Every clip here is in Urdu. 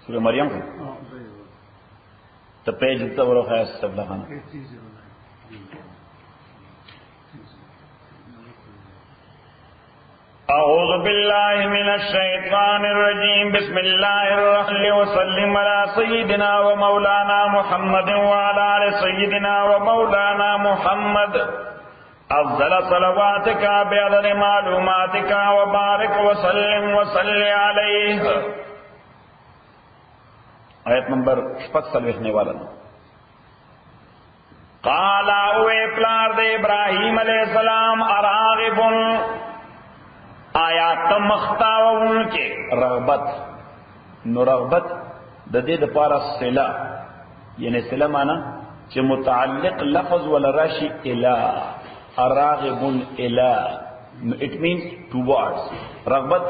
سورہ مریم کو تو پیج اتنا بڑا خیال سب لگانا. اعوذ باللہ من الشیطان الرجیم بسم اللہ الرحمن وسلم علی سیدنا و مولانا محمد وعلی آل سیدنا و مولانا محمد افضل صلواتک بعدد معلوماتک وبارک وسلم وصلی علیہ. آیت نمبر 46 لکھنے والا. قال اوے پلار دے ابراہیم علیہ السلام اراغب آیا تمختا ان کے رغبت نو رغبت د دې د پاره صله یعنی صله معنا چې متعلق لفظ ولا راشي اله اراغب اله it means towards رغبت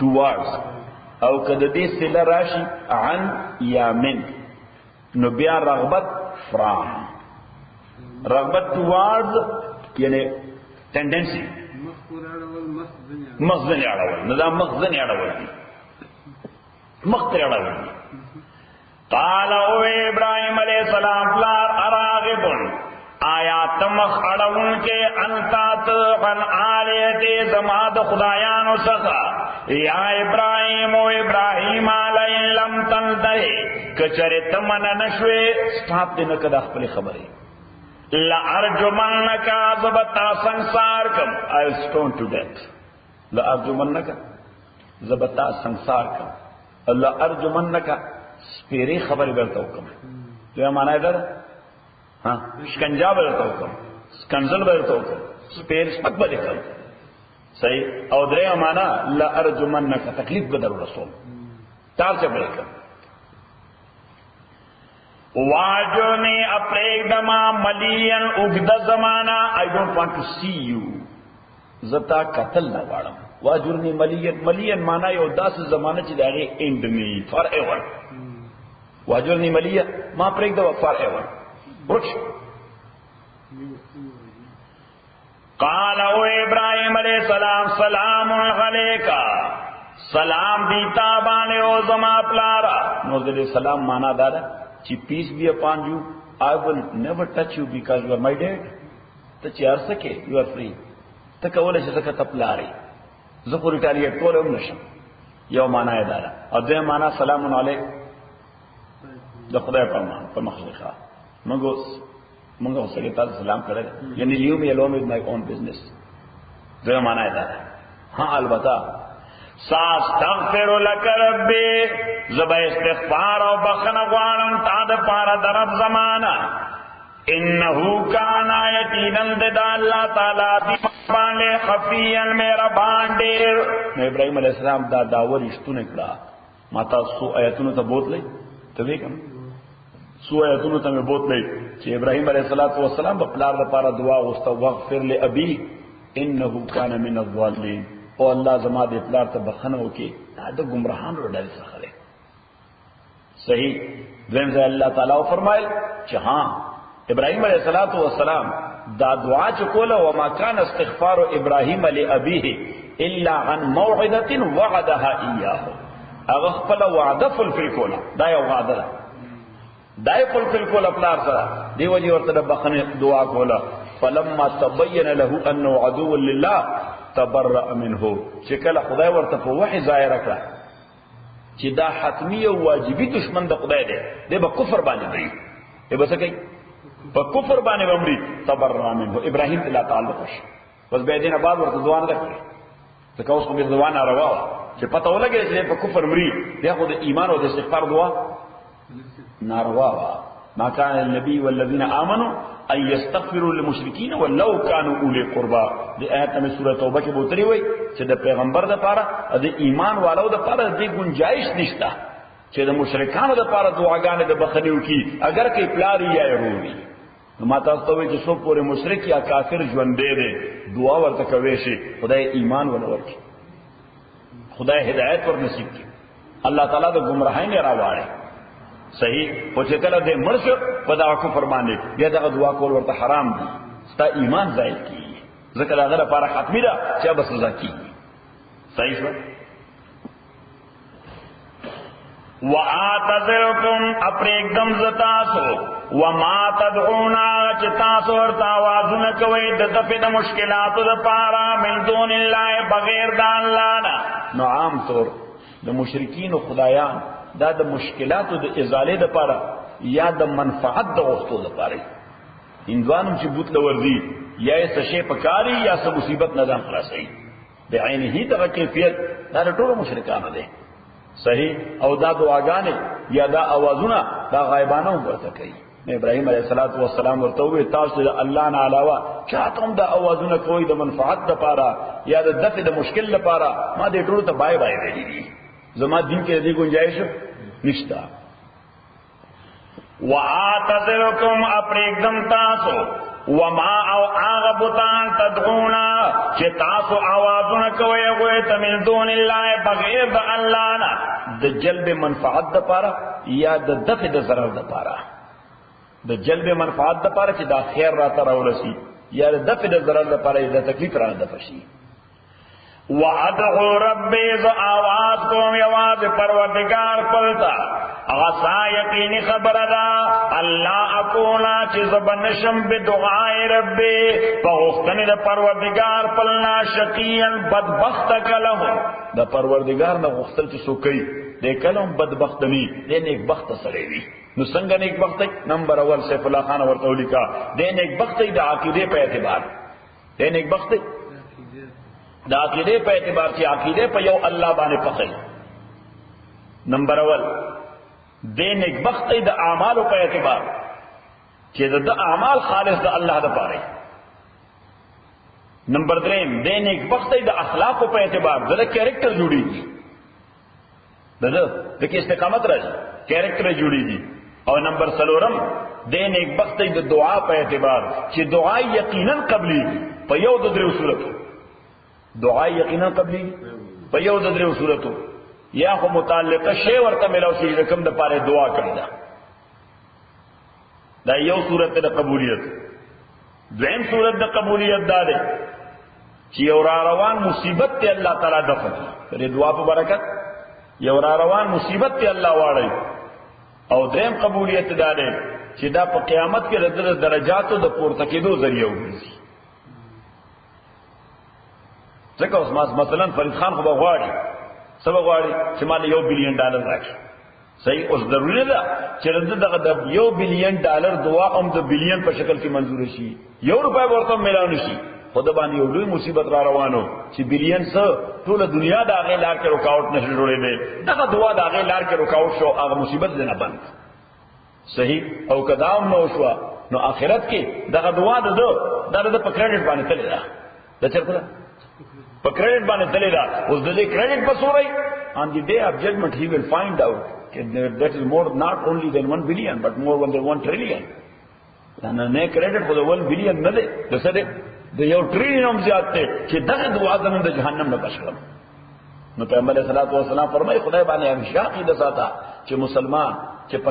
towards او کده دې صله راشي عن یا من نو بیا رغبت from رغبت towards یعنی tendency مخزن اړول نظام مخزن اړول مخ اړول. قال او ابراہیم علیہ السلام پلار اراغب آیا تمخ اړون کې انتات عن آلیت زماد خدایانو څخه یا ابراہیم او ابراہیم علیہ لم تنتهی کچره تمن نشوي سٹاپ دینه کده خپل خبره لا ارجمنک زبتا سنسار کم I will stone to death لا ارجمنک زبتا سنسار کم لا ارجمنک سپیری خبر برتا حکم تو یہ معنی ادھر ہاں شکنجا برتا حکم سکنزل برتا حکم سپیر سپک برکم صحیح او درے معنی لا ارجمنک تکلیف بدر رسول تار سے برکم واجونی اپریک دما ملین اگد زمانہ I don't want to see you زتا قتل نہ واڑم واجونی ملین مانا یو داس زمانہ چی داغی اینڈ می فار ایور واجونی ملین ما پریک دوا فار ایور بچ. قال او ابراہیم علیہ السلام سلام علیکہ سلام دیتا بانے او زما پلارا نوز علیہ السلام مانا دارا چی پیس be upon you I will never touch you because you are my dad تا چی ارسکے you are free تا کولا چی سکا تپلاری زخو ریٹالیٹ کول ام نشم یو مانا ادارا اور دوی مانا سلام علیک دا خدای پرمان پر مخلقہ منگو سلیتا سلام کرے یعنی leave me alone with my own business دوی مانا ادارا. ہاں البتہ ساستغفر لک ربی زبا استغفار و بخن غوانم تاد پارا درب زمانہ انہو کانا یقیناً دا اللہ تعالیٰ دیمان لے خفیاً میرا باندیر. ابراہیم علیہ السلام دا داور اشتو نکڑا ماتا سو آیتونو تا بوت لئی تو دیکھم سو آیتونو تا میں بوت لئی چی ابراہیم علیہ السلام بپلار دا پارا دعا غستا وغفر لے ابی انہو کانا من الظالمین او اللہ زما دے پلار تا بخنو کی دا گمراہان رو ڈالی سخرے صحیح. دویم سے اللہ تعالیٰ فرمائے کہ ہاں ابراہیم علیہ السلام دا دعا چکولا وما کان استغفار ابراہیم علی ابیہ الا عن موعدت وعدها ایاہ اغفل وعدہ فلفل کولا دا یا وعدہ دا یا فلفل کولا پلار سرا دیو جی ورطا بخن دعا کولا فلما تبین له انه عدو للہ تبرأ منه چکل خدای ورته په وحی ظاهر کړه چې دا حتمی او واجبی دشمن د خدای دی دی به کفر باندې دی دی به څه کوي په کفر باندې ومري تبرأ منه ابراهیم لا تعلق شي بس به دینه بعد ورته ځوان نه کړی ځکه اوس خو به ځوان روا چې پته ولګي چې په کفر مري دی خو د ایمان او د استغفار دعا ناروا ما كان النبي والذين آمنوا ان يستغفروا للمشركين ولو كانوا اولي قربا دی آیت میں سورۃ توبہ کې بوتری وای چې د پیغمبر د پاره د ایمان والو د پاره د گنجائش نشته چې د مشرکانو د پاره دعاګانې د بخنیو کی اگر کې پلاری یا وروي نو ما تاسو ته وایي چې څوک پورې مشرک یا کافر ژوند دی دعا ورته کوي شي خدای ایمان ولوري خدای هدایت ور نصیب کړي الله تعالی د گمراهۍ نه راوړي صحیح او چې کله دې مرشد په دا کفر باندې بیا دا دعا کول ورته حرام دي ستا ایمان ضایع کیږي ځکه دا غره لپاره ختمي ده چې به سزا کیږي صحیح شو. وآتذرکم اپریکدم زتاسو وما تدعونا چتاسو ورتا آوازونه کوي د دفع د مشکلاتو د پارا من دون الله بغیر د الله نه. نو عام طور د مشرکین او خدایان دا د مشکلاتو د ازاله د پارا یا د منفعت د غوښتو د پاره هندوانم چې بوت لوردی یا یې څه شی پکاري یا څه مصیبت نه ځان خلاصي بعینه دغه کیفیت دا ټول مشرکان دي. صحیح او دا دعاګانې یا دا اوازونه دا غایبانه ورته کوي. ابراهیم علیه السلام ورته وی تاسو د الله نه علاوه چاته هم دا اوازونه کوي د منفعت لپاره یا د دفع د مشکل لپاره ما دې ټول ته بای بای ویلي دي. زما دین کې دې گنجائش نشته. وآتذرکم اپریکدم تاسو وما او آغا بطان تدعونا چه تاسو آوازونا کوئی اگوئی تمن دون اللہ بغیر دا اللہ نا دا جلب منفعت دا پارا یا دا دفع دا ضرر دا پارا. دا جلب منفعت دا پارا چه دا خیر راتا راولسی یا دا دفع دا ضرر دا پارا یا دا تکلیف را دا فشی. وَأَدْعُو رَبِّي ذَا آواز کوم یواز پروردگار پلتا غصا یقینی خبر دا اللہ اکونا چیز بنشم بدعائی ربی پغختنی دا پروردگار پلنا شقیاً بدبخت کلہم دا پروردگار نا غختل چی سوکی دے کلہم بدبختنی دے نیک بخت سریوی. نو سنگا نیک بخت نمبر اول سیف اللہ خان ورطولی کا دے نیک بخت دا عقیدے پہ اعتبار دے نیک بخت دا عقیدے پہ اعتبار چی عقیدے پہ یو اللہ بانے پخی نمبر اول دے نیک بخت دا اعمالو پہ اعتبار چی دا اعمال خالص دا اللہ دا پارے. نمبر درین دے نیک بخت دا اخلاقو پہ اعتبار دا کیریکٹر جوڑی گی دا کی استقامت رہ کیریکٹر جوڑی گی. اور نمبر سلورم دے نیک بخت دا دعا پہ اعتبار چی دعا یقیناً قبلی گی پہ یو دا دریو صورتو دعائی یقینا قبلی پیو ددریو صورتو یا خو متعلقہ شے ورطا ملاو شی رکم دا پارے دعا کردا دا یو صورت دا قبولیت. دویم صورت دا قبولیت دا دے چی یو راروان مصیبت تے اللہ تعالیٰ دفع کرے دعا پا برکت یو راروان مصیبت تے اللہ واڑی. او دویم قبولیت دا دے چی دا پا قیامت کے ردر درجاتو دا پورتکیدو ذریعہ ہوگی. ځکه اوس مثلا فرید خان خو بغواړي سبا غواړي چې مال $1 بلین راکړي. صحیح اوس ضروري ده چې دغه د $1 بلین دعا هم د بلین په شکل کې منظور شي. ₹1 ورته ملاو نشي خو د باندې یو لوی مصیبت را روانو چې بلین څه ټول دنیا د هغه لار کې رکاوټ نشي جوړېدل. دغه دعا د هغه لار کې رکاوټ شو هغه مصیبت نه بند. صحیح او کدام نو شو نو آخرت کې دغه دعا د په کریډټ باندې تللی ده د چرته په کریډټ باندې تللی ده. اوس د دې کریډټ په سوري on the day of judgment he will find out that is more not only than 1 billion but more than 1 trillion. نه کریډټ خو د 1 بلین نه دی د څه دی د 1 ټریلیون هم زیات دی چې دغه دعا زموږ د جهنم نه بچ کړم. نو پیغمبر صلی الله علیه وسلم فرمایي خدای باندې همیشه عقیده ساته چې مسلمان چې په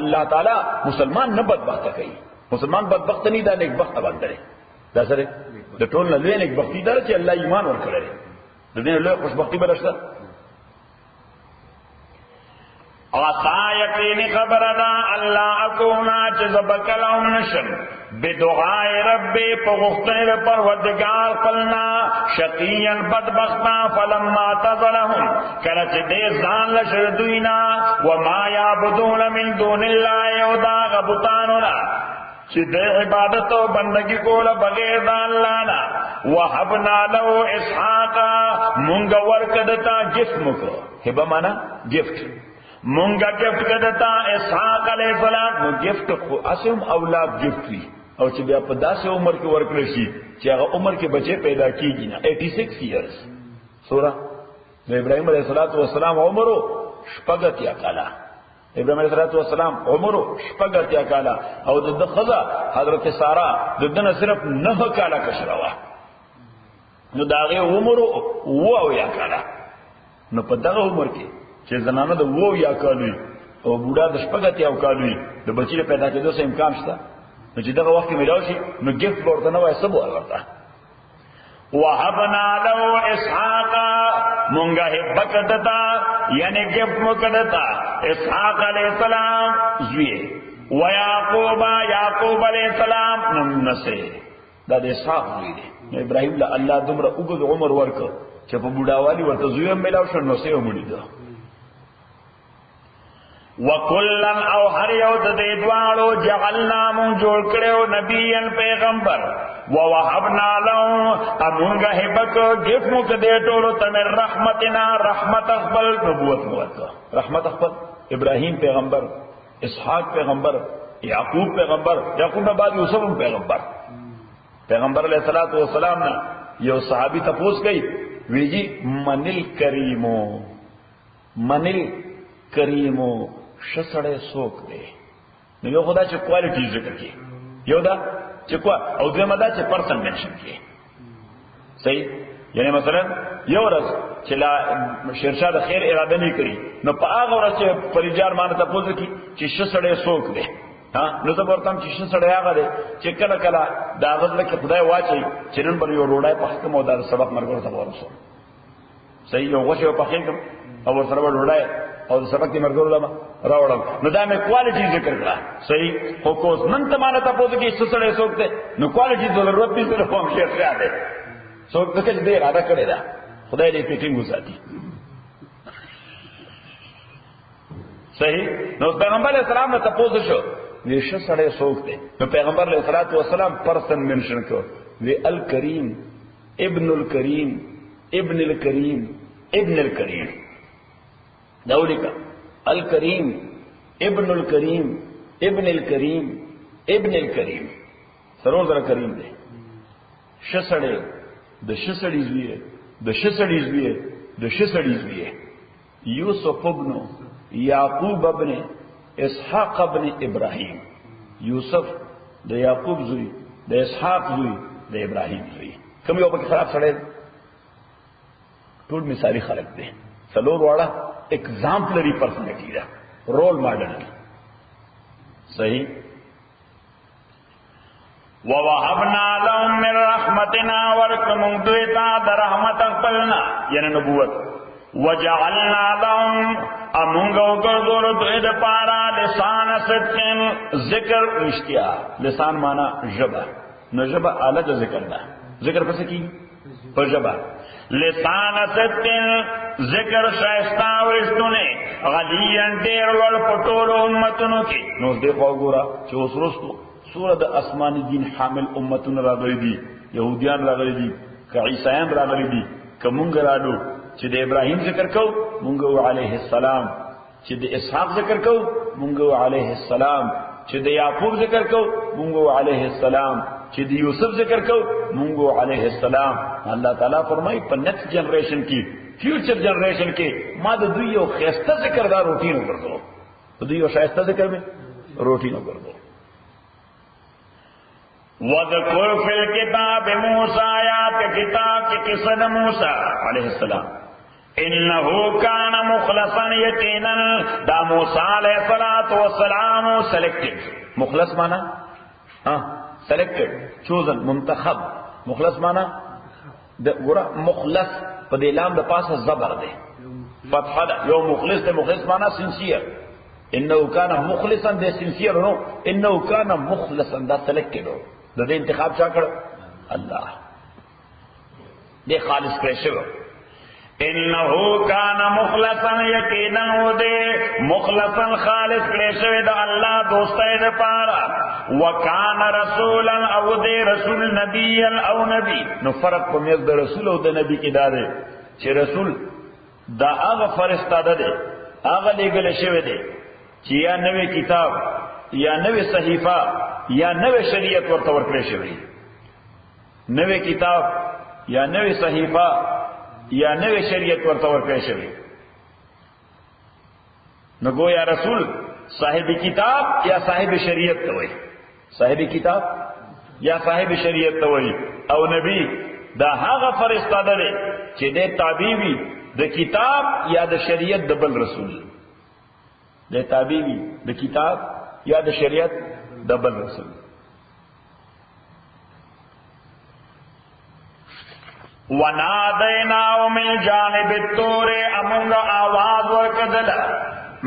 الله تعالی مسلمان نه بدبخت کوي. مسلمان بدبخت نه دی نیک بخت باندې دا سره د ټول نه لوی نیک بختی دار چې الله ایمان ورکړي د دې له خوشبختی بلشته. عطا یقینی خبر دا اللہ اکونا چیز بکلهم نشم بدعائی ربی پا غفتن پروردگار قلنا شقیاً بدبختا فلما تظلهم کرچ دیزان لشردوینا وما یعبدون من دون اللہ یودا غبطانونا چی دے عبادت و بندگی کولا بغیر دا اللہ نا وحبنا لہو اسحاقا منگا ورکدتا جسم کو حبا مانا گفت مونگا گفت کدتا اسحاق علیہ السلام نو گفت خو اسم اولاد گفت وی او چې بیا په داسې عمر کې ورکړل شي چې هغه عمر کې بچي پیدا کیږي نه 86 years سورہ د ابراهیم علیہ السلام عمرو شپږتیا کاله ابراهیم علیہ السلام عمرو شپږتیا کاله او د خزا حضرت سارا دنه صرف 9 کاله کشروا نو داغه عمرو وو یا کاله نو په دغه عمر کې چې زنانه د وو یا کالوي او بوډا د شپږتیا او کالوي د بچی پیدا کېدو سره امکان شته نو چې دغه وخت مې راوشي نو گیفت ورته نه وای سبو ورته وهبنا له اسحاق مونږه هبک دتا یعنی ګف مکدتا اسحاق علیہ السلام زوی و یعقوب علیہ السلام نمنسه دا د اسحاق زوی دی. ابراهیم له الله دومره وګد عمر ورکړ چې په بوډاوالي ورته زوی هم ملاو شو نو سه ومړي دا. وکلن او هر یو د دې دوالو جعلنا مون جوړ کړو نبیان پیغمبر ووهبنا له امونګه هبک گف مو کده ټولو تم رحمتنا رحمت خپل نبوت ورکړه رحمت خپل ابراهیم پیغمبر اسحاق پیغمبر یعقوب پیغمبر یعقوب نه بعد یوسف پیغمبر پیغمبر علیہ الصلوۃ والسلام نے یو صحابی تپوس گئی ویجی منل کریمو شسړې سوک دی نو یو خدا چې کوالټی ذکر کی یو دا چې کو او دغه دا چې پرسن منشن کی صحیح یعنی مثلا یو ورځ چې لا شیرشاه د خیر اراده نه کړی نو په هغه ورځ چې پریجار مان ته پوښتنه کی چې شسړې سوک دی ها نو زه ورته چې شسړې هغه دی چې کله کله دا غزل کې خدای واچي چې نن بر یو روډای په حکم او د سبق مرګ ته ورسو صحیح یو غوښه په حکم او سره روډای او سبق دې مرګ ولما راوړل نو دا مې کوالټي ذکر کړه صحیح خو کوس نن ته مانه تاسو کې سسړې سوکته نو کوالټي ضرورت دې سره کوم شي ښه ده څوک دغه دې اراده کړی دا خدای دې فکرینګ وساتي صحیح نو پیغمبر اسلام ته تاسو شو وی سسړې سوکته نو پیغمبر علیہ الصلوۃ والسلام پرسن منشن کو وی الکریم ابن الکریم ابن الکریم ابن الکریم دولکا الکریم ابن الکریم ابن الکریم ابن الکریم سرور ذرا کریم دے شسڑے د شسڑی زویه د شسڑی زویه د شسڑی زویه یوسف ابن یعقوب ابن اسحاق ابن ابراہیم یوسف د یعقوب زوی د اسحاق زوی د ابراہیم زوی کوم یو په خراب سړی ټول مثالی خلق دے سلور واړه ایگزامپلری پرسنالٹی دا رول ماڈل صحیح ووهبنا لهم من رحمتنا ورکمون دویتا در رحمت اقبلنا یعنی نبوت وجعلنا لهم امونگو گردور دوید پارا لسان صدقین ذکر رشتیا لسان مانا جبا نو جبا آلہ جو ذکر دا ذکر پس کی پر جبا لسان صدقین ذکر شایستا ورشتونے غلیان دیر لڑ پٹول امتنو کی نوز دیکھو گورا چه اس رستو سورت اسمانی دین حامل امتن را گلی دی یہودیان را گلی دی که عیسیان را گلی دی که منگ را دو چه د ابراہیم ذکر کو منگو علیہ السلام چه د اسحاق ذکر کو منگو علیہ السلام چه د یعقوب ذکر کو منگو علیہ السلام چه د یوسف ذکر کو منگو علیہ السلام اللہ تعالیٰ فرمائی پر نیکسٹ جنریشن کی فیوچر جنریشن کے ما د دوی یو خیسته ذکر دا روٹینو کردو دوی یو شایسته ذکر میں روٹینو کردو وَذْكُرْ فِي الْكِتَابِ مُوسَى آیات کے کتاب کی قصہ موسیٰ علیہ السلام انہو کان مخلصا یقینا دا موسیٰ علیہ السلام سلیکٹڈ مخلص مانا سلیکٹڈ چوزن منتخب مخلص مانا گورا مخلص پا دی لام دا پاس زبر دے فتح دا یو مخلص دے مخلص مانا سنسیر انہو کان مخلصا دے سنسیر نو انہو کان مخلصا دا سلیکٹڈ ہو دا دے انتخاب چاہ کر اللہ دے خالص کریشو انہو کان مخلصا یقینا دے مخلصا خالص کریشو دا اللہ دوستے دے پارا وکان رسولا او دے رسول نبیا او نبی نو فرق کو میز دا رسول او دا نبی کی دا دے چھ رسول دا آغا فرستادہ دے آغا لے گلے شوے دے چھ یا نوے کتاب یا نوے صحیفہ یا نوے شریعت ورطور کرے شوی نوے کتاب یا نوے صحیفہ یا نوے شریعت ورطور کرے شوی نگو یا رسول صاحب کتاب یا صاحب شریعت توئی صاحب کتاب یا صاحب شریعت توئی او نبی دا هاغه فرستاده دے چه دے تابعی دا کتاب یا دا شریعت دا بل رسول دے تابعی دا کتاب یا دا شریعت دبل رسول ونادیناو من جانب الطور امونگا آواز ورکدل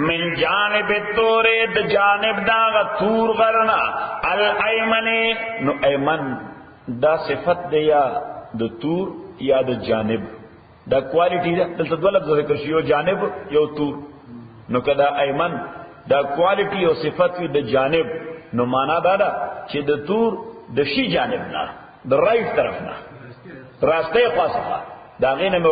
من جانب الطور د جانب دا طور غرنا الایمنی نو ایمن دا صفت دی یا د طور یا د جانب دا کوالیٹی دا دلتا دو لفظ ذکر شو یو جانب یو طور نو کدا ایمن دا کوالیٹی او صفت وی د جانب نو مانا دا دا چې د طور د شی جانب نا د رائٹ طرف نا راسته خاصه دا غینه مې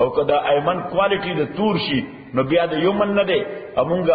او کدا ایمن کوالیټی د تور شي نو بیا د یومن نه دی امونګه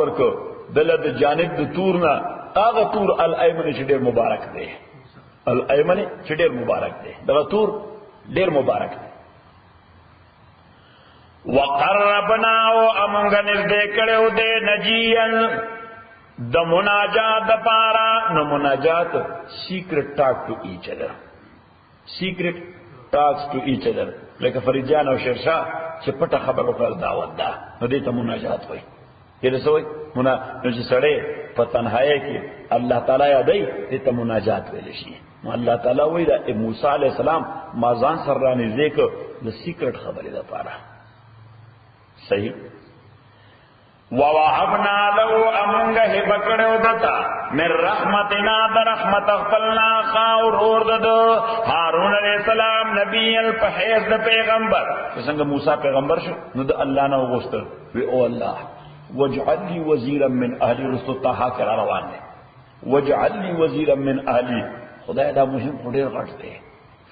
ورکو دله د جانب د تور نه هغه تور الایمن چې ډیر مبارک دی الایمن چې ډیر مبارک دی دا تور ډیر مبارک دی وقربنا او امونګه نږدې کړو دې نجیل د مناجات د پارا نو مناجات secret talk to each other secret talks to each other لکه فریدجان او شیرشاه چې پټه خبر وکړه دعوت ده نو دې ته مناجات وایي یره سوې نو چې سړی په تنهایی کې الله تعالی یادای دې ته مناجات ویل شي نو الله تعالی وایي دا موسی علی السلام ما ځان سره رانږدې کړ د سیکرټ خبرې لپاره صحیح ووهبنا له امونگا هبکڑو دتا من رحمتنا در رحمت اغفلنا خاور اردد حارون علیہ السلام نبی الپحیث دا پیغمبر سنگا موسیٰ پیغمبر شو نو دا اللہ نو غستر وی او اللہ وجعل لی وزیرا من اہلی رسول تاہا کرا روان دے وجعل لی وزیرا من اہلی خدا دا مهم خودیر غٹ دے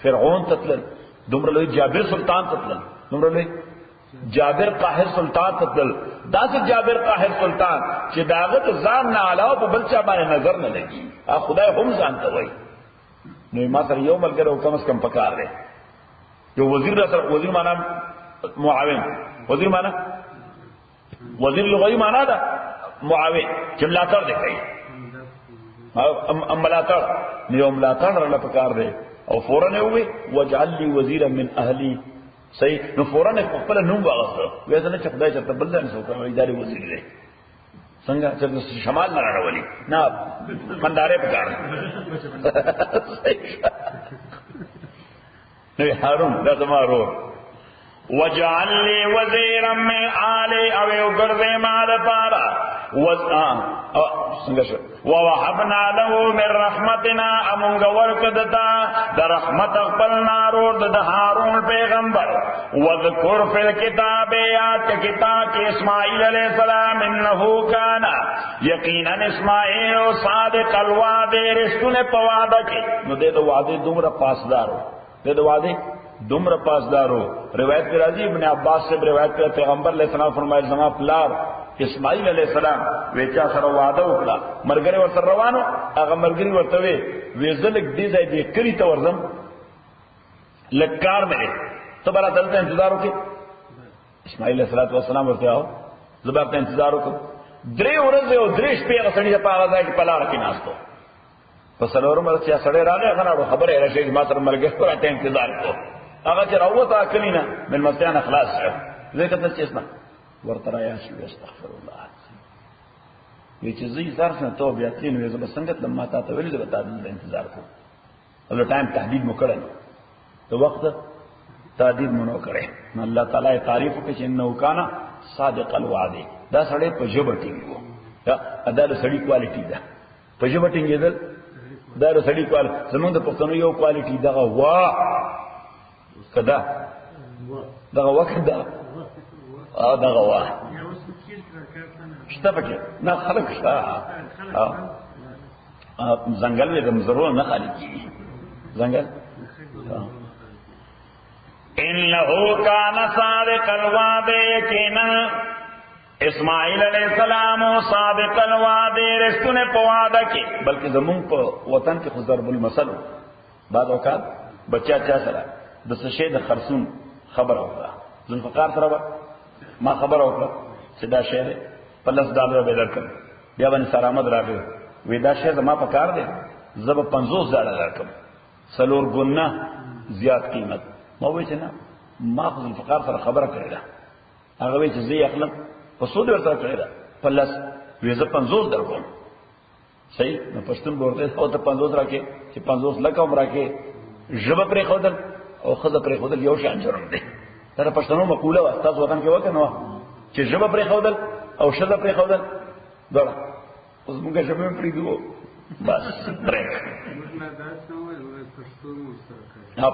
فرعون تطلل دمرلوی جابر سلطان تطلل دمرلوی جابر قاہر سلطان تطلل دا سے جابر قاہر سلطان چې داغت ځان نه علاوه په بل چا باندې نظر نه لګي خدای هم ځان ته وایي نو ما سره یو ملګری کم از کم پکار دی یو وزیر سره وزیر معنا معاون وزیر معنا وزیر لغوی معنا دا معاون چې ملاتړ دی کوي ملاتړ نو ملاتړ را پکار دی او فورا نه وي وجعل لي وزيرا من اهلي صحیح نو فورا نه خپل نوم واغسته وې ځنه چې خدای چې تبل نه سو کوي اداري وزیر دی څنګه چې شمال نه راولي نه منداره پکار نو هارون دا زمارو وجعل لي وزيرا من آلي او يغرزي ما دپارا ووهبنا له من رحمتنا امونگ ورکدتا دا رحمت اقبلنا رود دا هارون پیغمبر وذکر فی الكتاب یاد کتاب کی اسماعیل علیہ السلام انہو کانا یقینا اسماعیل صادق الوعد رشتون پوعدہ کی نو دے دو وعدے دومرا پاسدارو دے دو وعدے دومره پاسدارو روایت کی راضی ابن عباس سے روایت کر پیغمبر علیہ السلام فرمائے زما پلار اسماعیل علیہ السلام ویچا سره وعده وکړه مرګره ور سره روانو هغه مرګري ورته وی زلک دې ځای دې کړی ته ورزم لکار مې ته برا دلته انتظار وکړه اسماعیل علیہ السلام ورته آو زبر ته انتظار وکړه درې ورځې او درې شپې هغه سړي په هغه ځای کې پلار کې ناستو پس څلورم ورځ چې سړی راغی هغه خبره راشه ما سره مرګ ورته انتظار کو هغه چې راوته کلینا من مسیان اخلاص شه ځکه ته چې اسمه ورته رایا شو استغفر الله وی چې زی زار څنګه توبه یاتین وې زما څنګه لما تا ته ویل زه به تاسو انتظار کوم او ټایم تحدید مو کړل تو وخت تحدید مو نو کړی نو الله تعالی تعریف کوي چې انه کانا صادق الوعد دا سړی په جبر ټینګو دا ادا د سړی کوالټي ده په جبر ټینګېدل دا د سړی کوال زمونږ د پښتنو یو کوالټي دغه وا کدا دغه وخت دا دغه وا شته پکې نه خلق شته ځنګل دې ضرور نه خالی کیږي ځنګل انه کان صادق الوعد یقینا اسماعیل علیہ السلام صادق الوعد رښتونه په وعده کې بلکې زمون په وطن کې خو ضرب المثل بعد اوقات بچا چا سره د څه د خرصون خبر اوکړه ذوالفقار سره ما خبر اوکړه چې دا شی $50 به درکړم بیا باندې سلامت راغی وې دا شی زما په کار دی زب $50 درکم سلور ګنا زیات قیمت ما وې چې نه ما خو ذوالفقار سره خبره کړې ده هغه وې چې زه خپل په سود ورته کړې ده پلس وې زه 50 درکوم صحیح نو پښتون ورته او ته 50 راکې چې 50 لکه عمر راکې ژبه پرې خودل او خزه پرې خودل یو شان جرم دی. دا پښتنو مقوله وه، تاسو وطن کې وکنه چې ژبه پرې خودل او شزه پرې خودل دواړه. اوس موږ ژبه پرې دیو بس ټریک.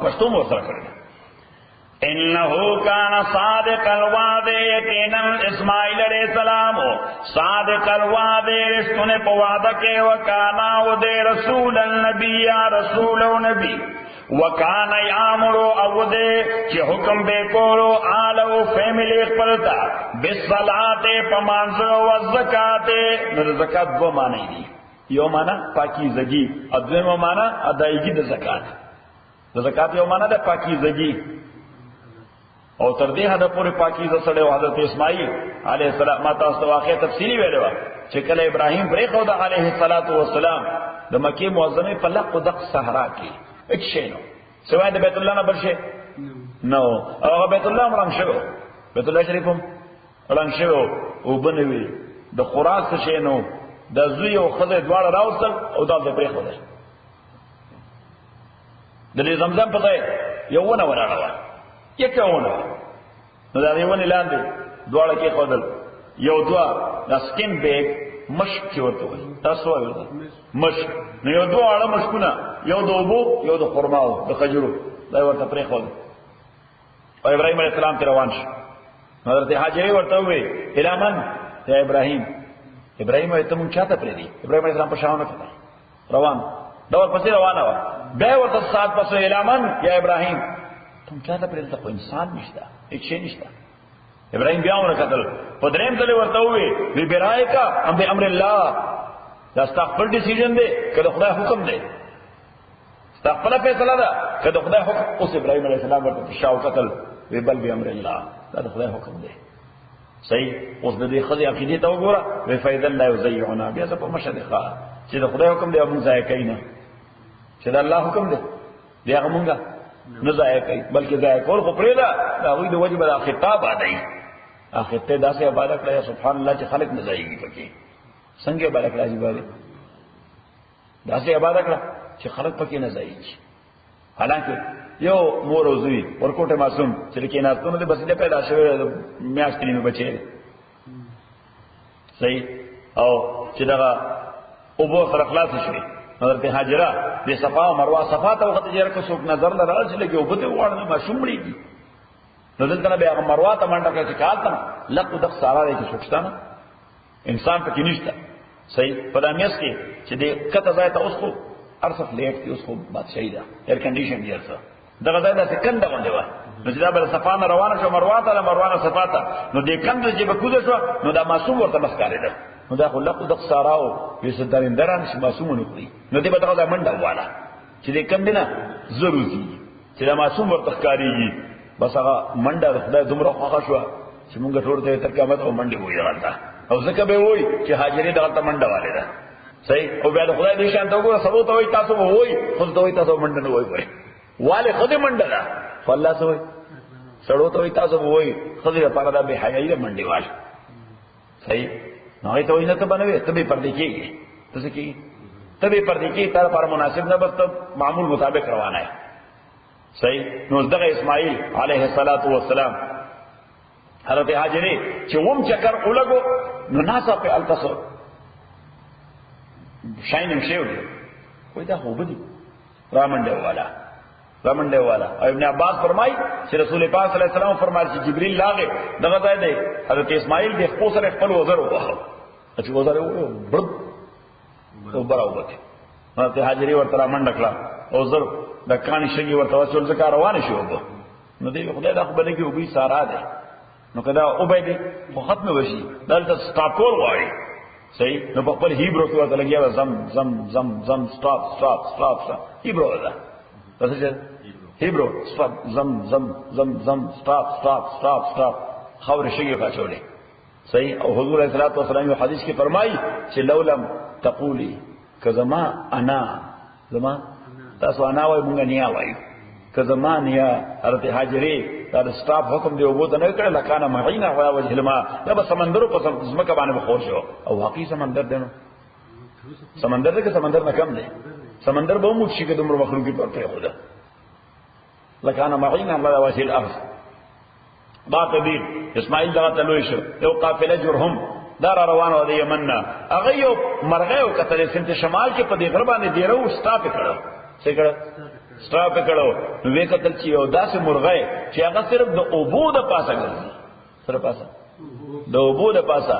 پښتو مو سره کړی. انه کان صادق الوعد، یقینا اسماعیل علیہ السلام صادق الوعد، رشتنے پہ وعدہ کے، وکانا او دے رسول النبی، یا رسول و نبی، وکانا یامر او دے کہ حکم بے کولو آلو فیملی اخبرتا بالصلاۃ پمانز و الزکات. زکات دو معنی دی، یو معنی پاکیزگی، ادویم معنی ادائیگی د زکات. د زکات یو معنی د پاکیزگی او تر دې حد پورې پاکیزه سره حضرت اسماعیل علیه السلام ما تاسو واقعي تفصیلی ویلو چې کله ابراهیم پرې خو د علیه السلام د مکه معظمه په لق دق صحرا کې هیڅ شی نو سوای د بیت الله نه بل شي نو، او بیت الله مرام شو، بیت الله شریف هم رنګ شو او بنوي د خوراک شي نو د زوی او خدای دواړه راوصل او دا پرې خو ده د زمزم په ځای یو ونه وراړه یکونه نو دا یو نه لاندې دواړه کې خدل یو دوا د سکین بیگ مشک کې ورته وي تاسو وایو مشک نو یو دواړه مشکونه یو د اوبو یو د خرماو د خجرو دا ورته پرې خو او ابراهيم عليه السلام ته روان شو. حضرت هاجر ورته وي الهمن یا ابراهيم ته مونږ چاته پرې دي؟ ابراهيم عليه السلام په شاونه کې روان دا ورپسې روانه و بیا ورته سات پسې الهمن یا ابراهيم تم چاته پرې ته انسان نشته هیڅ شي نشته. ابراهيم بیا ورکتل په دریم ځل ورته وي وی برای کا ام به امر الله دا استغفر ډیسیژن دی کله خدای حکم دی استغفر فیصله ده کله خدای حکم. اوس ابراهيم عليه السلام ورته شاو قتل وی بل به امر الله دا خدای حکم دی صحیح. اوس د دې خدای عقیده ته وګوره وی فیض الله یزیعنا بیا په مشدخه چې د خدای حکم دی موږ ځای کینا چې د الله حکم دی بیا موږ نه ځای کوي بلکې ځای کول خو پرې ده دا وی د وجب د خطاب ادای اخر ته داسې عبادت کړه سبحان الله چې خلق نه ځایږي پکې څنګه عبادت راځي باندې داسې عبادت کړه چې خلق پکې نه ځایږي. حالانکه یو مور او زوی ورکوټه معصوم چې کې نه ستونه د بسله پیدا شوی میاشتې نه بچي صحیح او چې دا او بو سره خلاص شي. حضرت هاجره د صفا او مروه صفا ته وخت جره کو څوک نظر لرل چې لګي او بده وړنه ما شومړيږي نو دلته بیا مروه ته منډه کوي چې کال ته لق دق سارا دی چې څوکستانه انسان پکې نشته صحیح. په دامیاس کې چې د کته ځای ته اوس خو ارصف لیټ کې اوس خو بادشاہي ده ایر کنډیشن دی ارصف دغه ځای ته کنده باندې و نو چې دا بل صفا نه روانه شو مروه ته مروه صفا ته نو د کنده چې به کوزه شو نو دا معصوم ورته مسکاري ده نو دا خو لق دق ساراو یسدارندران چې معصوم نه کړی نو دې به دغه منډه واله چې دې کم دینه ضروري چې دا معصوم ورته ښکاریږي بس هغه منډه خدای دومره خوښ شو چې مونږ ټول ته تر قیامت او منډه وایي راځه او ځکه به وایي چې حاجرې دغه ته منډه والے ده صحیح. او بیا خدای دې شان ته وګوره سبو ته وایي تاسو وایي خو ته وایي تاسو منډه نه وایي والے خدای منډه ده فالله سو وایي سړو ته وایي تاسو وایي خدای لپاره دا به حیايي منډه والے صحیح. نو ته وایي نه ته بنوي ته به پردې کېږي ته څه کېږي ته به پردې کېږي تر پر مناسب نه بس معمول مطابق روانه ہے صحیح. نو دغه اسماعیل علیه السلام حضرت هاجرې چې ووم چکر ولګو نو ناسا په التاسو شاینم شیو دی وای دا هو بدی رامنډه والا ابن عباس فرمای چې رسول پاک صلی الله علیه وسلم فرمایي چې جبرئیل لاغه دغه ځای دی حضرت اسماعیل د خپل سره خپل وزر وغه چې وزر برد او براوته حضرت هاجرې ورته رامنډه کړه او زر د کانی شګي ورته وصول ذکر روان شو نو دی خدای دا خو بلې کې وبې سارا ده نو کدا او به دې خو ختم وشي دلته سٹاپور وایي صحیح. نو په خپل هیبرو کې ورته لګیا زم سٹاپ هیبرو ده څه هیبرو سٹاپ زم سٹاپ خبر شګي کاچولې صحیح. او حضور صلی الله علیه وسلم حدیث کې فرمایي چې لولم تقولی کزما انا زما تاسو انا وای مونږ نه وایو که زمان یا حضرت هاجرې دا سٹاپ حکم دی وبو ته نه کړل لکانه معینا وای وجه لما دا به سمندرو په زمکه باندې بخور شو او واقعي سمندر دی نو سمندر دغه سمندر نه کم دی سمندر به مو شي کې دومره مخلوقي پرته خدا لکان معین الله واسع الارض با قبیل اسماعیل دغه تلوي شو یو قافله جرهم دار روانه د یمن نه هغه یو مرغه او کتل سمت شمال کې په دې غرب باندې دیرو سټاپ کړو څه کړو سټاپ کړو نو وې کتل چې یو داسې مرغه چې هغه صرف د اوبو د پاسه ګرځي سره پاسه د اوبو د پاسه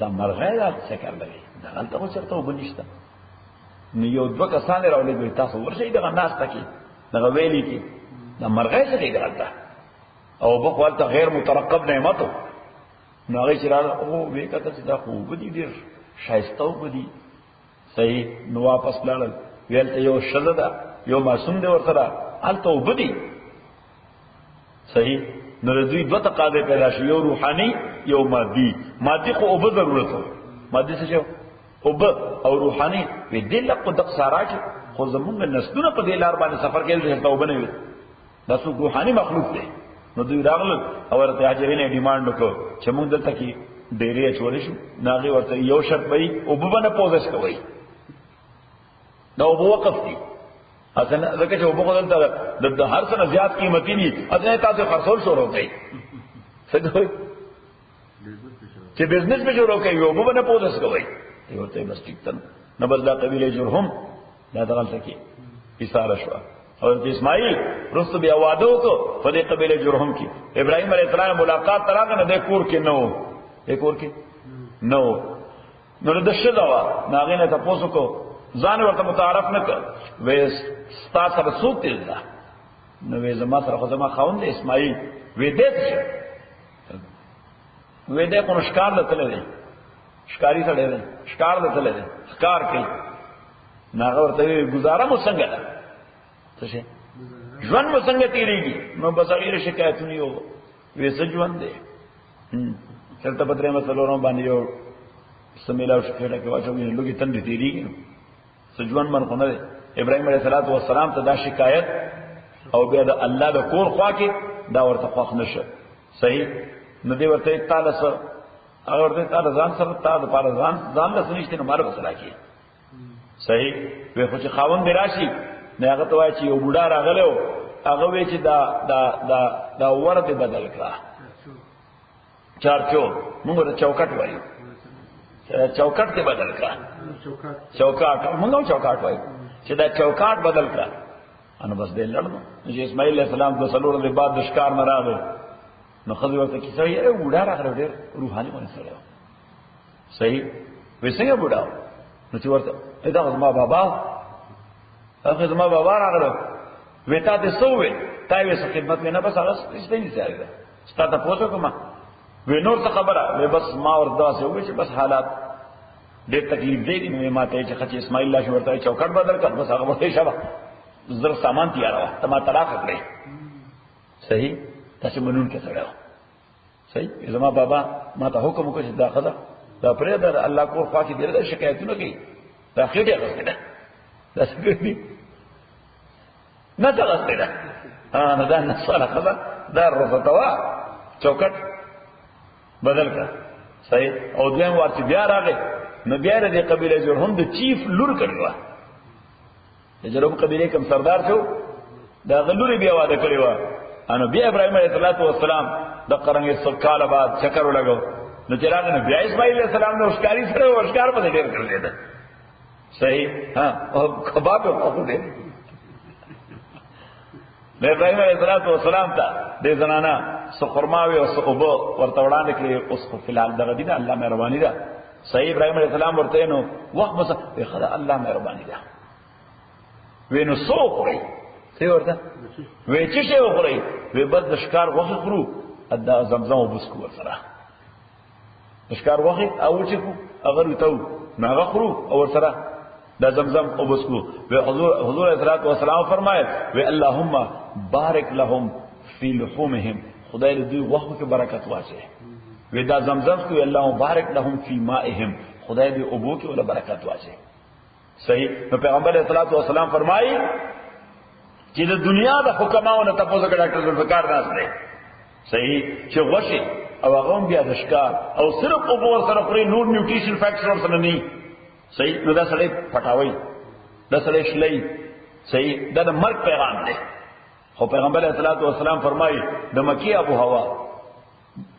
دا مرغه دا څه کړلې دا غلطه خو چرته وبنيشته نو یو دوه کسان راولې تاسو ورشي دغه ناس تکي دغه ویلي کې دا مرغه څه دی ګرځا او بخوال ته غیر مترقب نعمتو نو هغه چې راغله او وې کته چې دا خو بدی ډیر شایسته وبدي صحیح نو واپس لاړل ویل ته یو شذدا یو معصوم دی ورته الته وبدي صحیح نو دوی دوه تقاضې پیدا شو یو روحاني یو مادي خو او ضرورت هو مادي څه شو او روحاني په دې لکه د قصارات خو زمونږ نسلونه په دې لار باندې سفر کول دي ته وبنوي دا څو روحاني مخلوق دی نو دوی راغلل او ورته هاجرینه ډیماند وکړ چې موږ دلته کې ډېرې اچول شو ناغي ورته یو شرط وي او ببنه پوزش کوي دا او وقف دي اصلا ځکه چې وبو دلته د هر څه زیات قیمتي دي اته تاسو خرڅول شروع کړئ څه دوی چې بزنس به شروع کوي او ببنه پوزش کوي یو ته بس ټیک تن نبل دا قبیله جرهم دا دغلت کې اشاره شو او اسماعیل رسو بیا وعده وکړو په دې قبیله جرهم کې ابراهيم عليه السلام ملاقات تراغه نه د کور کې نو نو د شذوا ناغه نه تاسو کو ځان ورته متعارف نه کړ وې ستا سره سوق دی نو وې زما سره خو زما خاوند اسماعیل وې دې کو ښکار لته دی ښکاری سره دی ښکار لته دی ښکار کوي ناغه ورته گزاره مو څنګه ده څه شي ژوند مو څنګه تیریږي نو بس هغه شکایتونه یو وېسه ژوند دی چلته بدرې مسلو باندې یو سمیلاو شکایت کې واچو نه لګي تند تیریږي څه ژوند من خو نه دی ابراهيم عليه السلام ته دا شکایت او بیا د الله د کور خوا کې دا ورته خوښ نشه صحیح نو دی ورته تعالی سره هغه ورته تعالی ځان سره تعالی پر ځان له سنشته نو مار وسلا کی صحیح وې خو چې خاوند دی راشي نه هغه ته وایي چې یو بوډا راغلو هغه وی چې دا ورته بدل کړه چارچو موږ ته چوکټ وایو چوکټ ته بدل کړه چوکاټ موږ چوکاټ وایو چې دا چوکاټ بدل کړه انو بس دې لړنو چې اسماعیل علیہ السلام د سلوړ د بعد د ښکار نه راغی نو خدای ورته کیسه یې بوډا راغله ډېر روحاني ونه سره صحیح وسنګ بوډا نو چې ورته دا زما بابا هغه زما بابا راغله وتا دې سوې تای وسه خدمت نه بس هغه ستې نه سره ده ستاسو پوسو کومه وې نور څه خبره وې بس ما وردا سه وې چې بس حالات ډېر تکلیف دی نو ما ته چې خچ اسماعیل الله ورته چوکټ بدل کړ بس هغه ورته شابه زر سامان تیار وا ته ما طلاق کړې صحیح تاسو منون کې سره صحیح زما بابا ما ته حکم وکړ چې دا خدا دا پرې دا الله کو خوا کې ډېر شکایتونه کوي دا خېټه غوښته ده دا څنګه نه دا غوښته ده نه دا نه صالح خدا دا رفتوا چوکټ بدل کړ صحیح او دویم ورته بیا راغی نو بیا د قبیله جرهم د چیف لور کړو د جرهم قبیله کوم سردار شو دا غلوري بیا واده کړو انو بیا ابراهيم عليه السلام د قرنګ سکال بعد چکر ولګو نو چراغ نه بیا اسماعیل علیہ السلام نو ښکاری سره ورشکار په ډیر کړل دي صحیح ها او کباب په دې د ابراهيم عليه السلام ته د زنانا سخرماوي او صوبو ورته وړاندې کړي اوس په فلال دغه دي الله مهرباني ده صحیح ابراهيم عليه السلام ورته نو وخت بس خدا الله مهرباني ده وینو سو کوي څه ورته وې چې څه وخوري وې بس د ښکار وخت خورو ادا زمزم وبسکو سره ښکار وخت او چې کو اگر وتو ناغه خورو او سره د زمزم وبسکو وې حضور حضرت والسلام فرمایل وې اللهم بارک لهم فی لحومهم خدای دې وخت کې برکت واچي وې دا زمزم کو اللهم بارک لهم فی مائهم خدای دې ابو کې ولا برکت واچي صحیح نو پیغمبر صلی الله علیه وسلم فرمایي چې د دنیا د حکماو نه تاسو کې ډاکټر ذوالفقار ناس دی صحیح چې غوښي او هغه بیا د ښکار او صرف ابو سره پرې نور نیوټریشن فیکټر سره نه صحیح نو دا سړی پټاوي دا سړی شلې صحیح دا د مرګ پیغام دی خو پیغمبر علیہ الصلوۃ والسلام فرمایي د مکی ابو هوا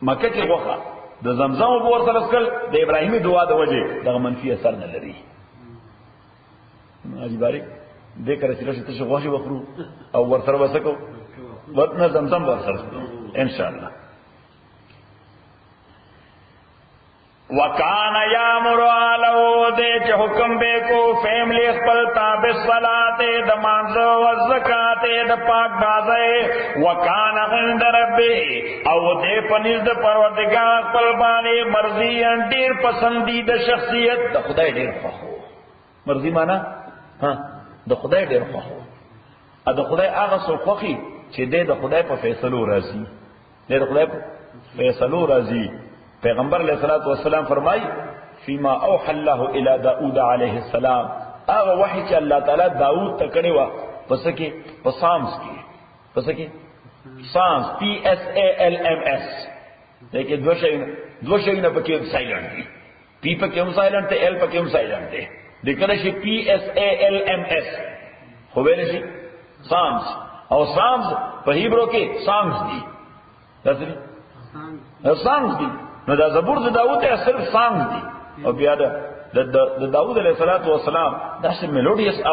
مکه کې وخه د زمزم ابو ور سره سکل د ابراهیمی دعا د وجه دغه منفي اثر نه لري. اجي باري دې کړه چې راشي ته غوښه وخورو او ور سره وسکو ورنه زمزم ور سره ان شاء الله. وکانا یامر علو دے چ حکم بے کو فیملی خپل تابع صلات د مانزو و زکات د پاک بازے وکانا عند ربی او دے پنځ د پروردگار خپل باندې مرضی ان ډیر پسندیده شخصیت د خدای ډیر خوښو. مرضی معنا ها د خدای ډیر خوښو ا د خدای هغه څوک خوښي چې د خدای په فیصلو راضي د خدای په فیصلو راضي. پیغمبر علیہ الصلوۃ والسلام فرمائی فيما اوحى الله الى داؤد علیہ السلام هغه وحی چې الله تعالی داؤد ته کړی و پس کې پسامس کې پس کې سامس پی اس ا ال ام اس دغه دوه شي نه پکې سایلنت دي پی پکې هم سایلنت ته ال پکې هم سایلنت دي دغه شي پی اس ا ال ام اس خو ویل شي سامس او سامس په هیبرو کې سامس دي تاسو سامس دي نو دا زبور د داوود ته صرف سانګ دي او بیا د داوود علیه السلام دا چې میلوډیس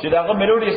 چې داغه میلوډیس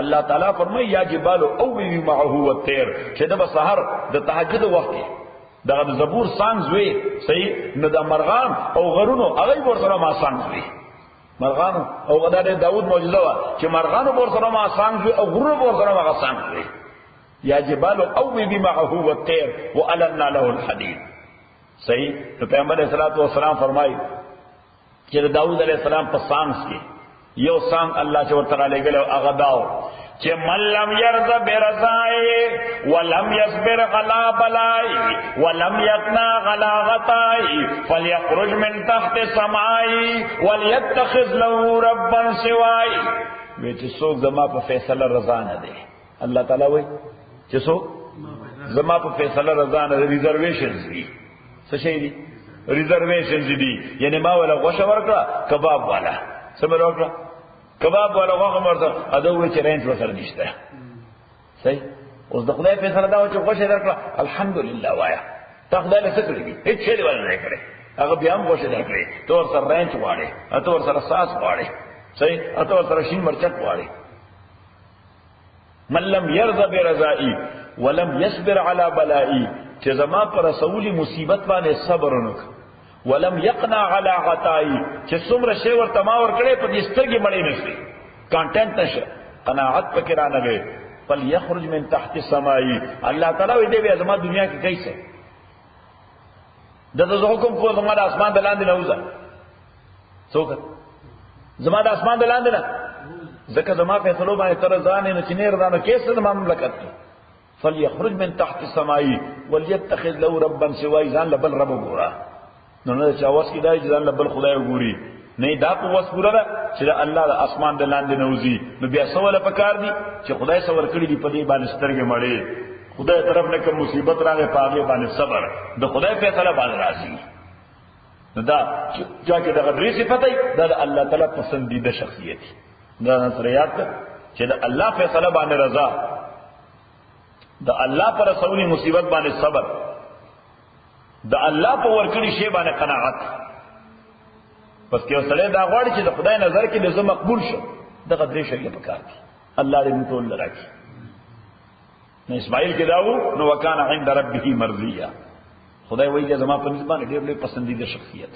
الله تعالی فرمایي یا جبال او وی معه والطير چې د سحر د تهجد وخت دا د زبور سانګ وي صحیح نو د مرغان او غرونو هغه ور سره ما سانګ وي مرغان او غدا د داوود معجزه وا چې مرغان ور سره ما سانګ وي او غرونو ور سره ما سانګ وي یا جبال او وی معه والطير والنا له الحديد. صحیح تو پیغمبر علیہ الصلوۃ والسلام فرمائی چې داؤد علیہ السلام په سانګ کې یو سانګ الله چې ورته را لګل او هغه داو چې من لم يرض برضای ولم يصبر على بلای ولم يقنع على غطای فليخرج من تحت سمائی وليتخذ له ربا سوای. وی چې څوک زما په فیصله رضا نه دی الله تعالی وی چې څوک زما په فیصله رضا نه دی ریزرویشنز دي څه شي دي ریزرویشنز دي یعنی ما ولا غوښه ورکړه کباب والا سمره ورکړه کباب والا غوښه ورته ادوې چې رینج وسره نشته. صحیح اوس د خدای فیصله دا و چې غوښه درکړه الحمدلله وایا ته خدای له څه کړی هیڅ شی ولا نه کړی هغه بیا هم غوښه درکړي تور سره رینج واړي اتور سره ساس واړي صحیح اتور سره شین مرچک واړي. من لم يرضى برضائي ولم يصبر على بلائي چې زما پر رسولي مصیبت باندې صبر ونک ولم يقنع على غطائي چې څومره شی ورته ما ور کړې په دې سترګې مړې نشي کانټینټ نشه قناعت پکې را نه وي بل يخرج من تحت السماء الله تعالی دې به زما دنیا کې کیسه د حکم کو زما د اسمان د لاندې نه وځه څوک زما د اسمان د لاندې نه ځکه زما فیصلو باندې تر ځان نه چنیر دانو کیسه د مملکت فليخرج من تحت السماء وليتخذ له ربا سواه ځان له بل رب وګورا نو نه چاوس کی دای ځان له بل خدای وګوري نه دا په وسوره ده چې الله د اسمان د لاندې نوځي نو بیا سواله پکار دي چې خدای سور کړی دی په دې باندې سترګې مړې خدای طرف نه کوم مصیبت راغی پاغه باندې صبر د خدای فیصله باندې راځي نو دا چې دا غدري صفته ده د الله تعالی پسندیده شخصیت دا نصریات چې د الله فیصله باندې رضا د الله پر رسولي مصیبت باندې صبر د الله په ورکړي شی باندې قناعت پس کې وسله دا غواړي چې د خدای نظر کې لزم مقبول شي د قدرې شریعت پکار دي الله دې موږ ټول راکړي. نو اسماعیل کې داو نو وکانه عند ربه مرضیه خدای وایي چې زما په نسبت باندې ډېر لوی پسندیده شخصیت.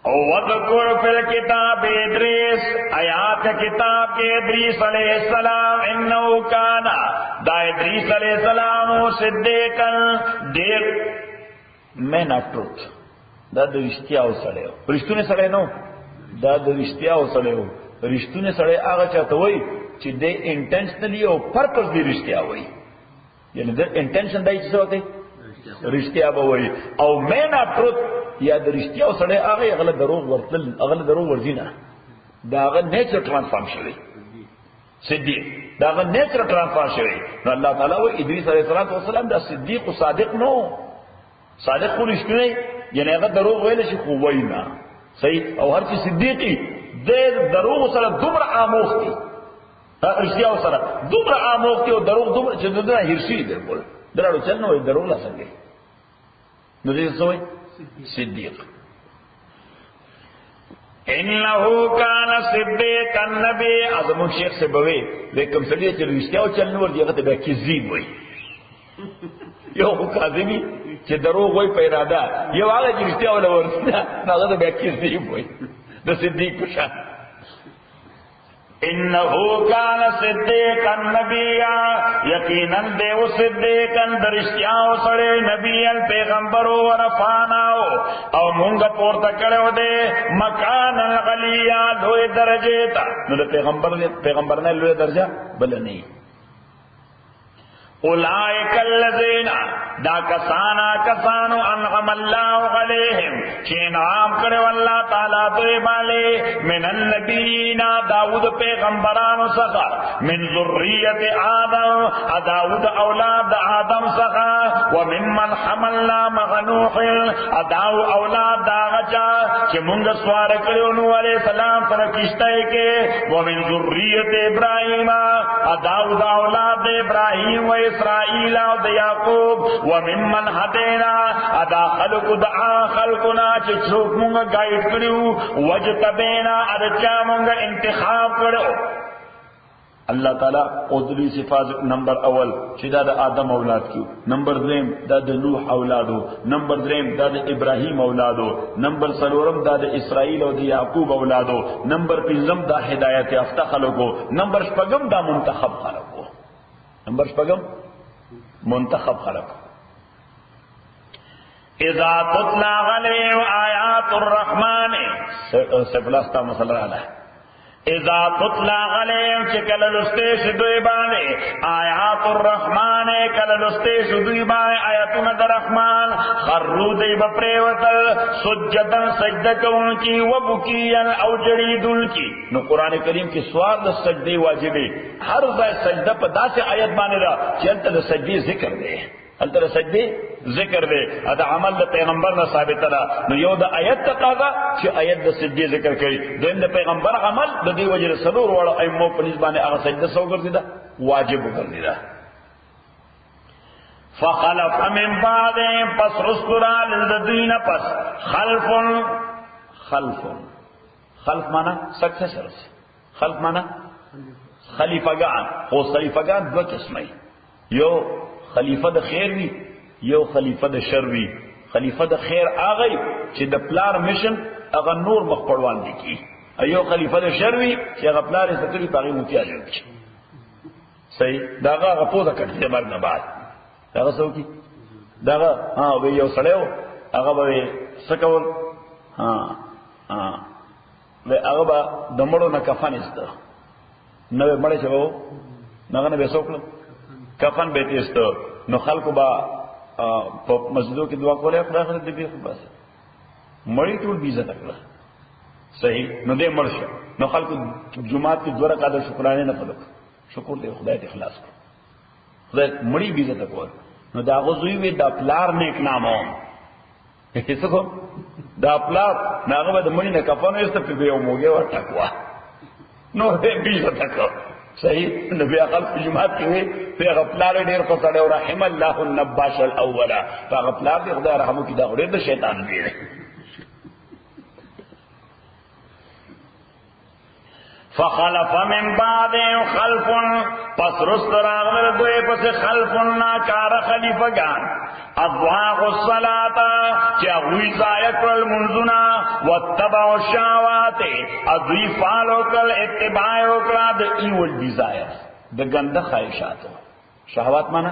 او وذکر فی الکتاب ادریس آیات کتاب کے ادریس علیہ السلام انہو کانا دا ادریس علیہ السلام صدیقا دیر مین آف ٹروت دا دا رشتیاو سڑے ہو رشتونے سڑے نو دا دا رشتیاو سڑے ہو رشتونے سڑے آگا چاہتا ہوئی چی دے انٹینشنلی او پرپس دی رشتیا ہوئی یعنی دا انٹینشن دائی چیزا ہوتے رشتیا با ہوئی او مین آف ٹروت یا د رښتیا سره هغه غل دروغ ورتل هغه دروغ ورزینه داغه نیچر ترانسفارم شوی صدیق داغه نیچر ترانسفارم شوی نو الله تعالی و ادریس علیه السلام دا صدیق او صادق نو صادق خو رښتینی یعنی هغه دروغ ویل شي خو وینا صحیح او هر چې صدیقی د دروغ سره دومره آموختي رښتیا سره دومره آموختي او دروغ دومره چې دغه هرشي دی بول دراړو چل نو دروغ لا څنګه نو دې سوې صدیق انه کان صدیق النبی اعظم شیخ سے بوي لیکن سړي چې رښتیا چل نو دغه ته به کذب وي یو قاضي چې دروغ وای په اراده یو هغه چې رښتیا ولا ورسته هغه به کذب وي د صدیق په شان انه کان صدیق النبی یقینا دیو صدیق درشتیاو سره نبی پیغمبر او رفاناو او مونږ پورته کړو دے مکان الغلیا لوی درجه تا نو پیغمبر نه لوی درجه بل نه اولئک الذین دا کسانو انعم الله علیہم چې انعام کړو الله تعالی دوی باندې من النبیین داؤد پیغمبرانو څخه من ذریه آدم داؤد اولاد آدم څخه وممن حملنا مع نوح داو اولاد دا غچا چې مونږ سوار کړو نو علیہ السلام سره کشته کې ومن ذریه ابراهیم داؤد اولاد ابراهیم و اسرائیل او د یعقوب وممن هدینا ادا خلقنا چې څوک مونږه گایډ کړو وجتبینا ارچا مونږه انتخاب کړو اللہ تعالی قدری صفات نمبر اول چې دا د آدم اولاد کیو نمبر دویم دا د نوح اولادو نمبر دریم دا د ابراهیم اولادو نمبر څلورم دا د اسرائیل او د یعقوب اولادو نمبر پنځم دا هدایت یافته خلکو نمبر شپږم دا منتخب خلکو نمبر شپږم منتخب خلق اذا تطلع علیہم آیات الرحمن سپلاستا مسئلہ علیہ اذا تطلع علیہم چکل لستے شدوی بانے آیات الرحمن کل لستے شدوی بانے آیاتون در رحمان خرو دی بپریوتل سجدن سجدکون کی وبکین او جریدن کی نو قرآن کریم کی سوال دا سجدی واجبی ہر ځای سجدہ پا دا سے آیت بانے را چلتا دا سجدی ذکر دے التر سجدی ذکر دے ادا عمل دا پیغمبر نہ ثابت را نو یو دا آیت تقاضا چې آیت دا سجدی ذکر کری دویم دا پیغمبر عمل دا دی وجر سلور والا ایمو پنیز بانے آغا سجدہ سو کر دیدا واجب کر دیدا فخلف من بعدهم پس رسطرا للدین پس خلف مانا سکسیسرز خلف مانا خلیفگان خو خلیفگان دو قسمی یو خلیفہ د خیر وی یو خلیفہ د شر وی خلیفہ د خیر آغی چې د پلار مشن اغا نور مخپړوان دي کی ایو خلیفہ د شر وی چې اغا پلار ستری پاغي متیاج کی صحیح داغه غپوزه کړي د مرګ نه بعد داغه څو کی داغه وی یو سړیو هغه به سکول له هغه به د مړو نه کفن است نو مړ شو نغه نه وسوکل کفن به تیست نو خلکو با په مسجدو کې دعا کوله خدای خدای دې به بس مړی ټول بیزه تکړه صحیح نو دې مړ شو نو خلکو جمعات کې دوه رکعات شکرانه نه پدک شکر دې خدای دې اخلاص کړ خدای مړی بیزه تکول نو دا غوځوي وي دا پلار نیک نامو هیڅ کو دا پلار ناغه د مړی نه کفن است په یو موګه ورټکوا نو دې بیزه تکو صحیح نبی اقل په جماعت کې وي په غفلار ډېر په سره او رحم الله النباش الاول په غفلار دې خدای رحمو کې دا ډېر د شیطان دی فخلف من بعدهم خلف پس رست راغل دوی پس خلفنا کار خلیفگان اضواغ الصلاة چه اغوی زائق المنزنا واتبعوا الشاوات اضوی فالو کل اتباعو کلا دا ایول ڈیزائر دا گند خواہشات شہوات مانا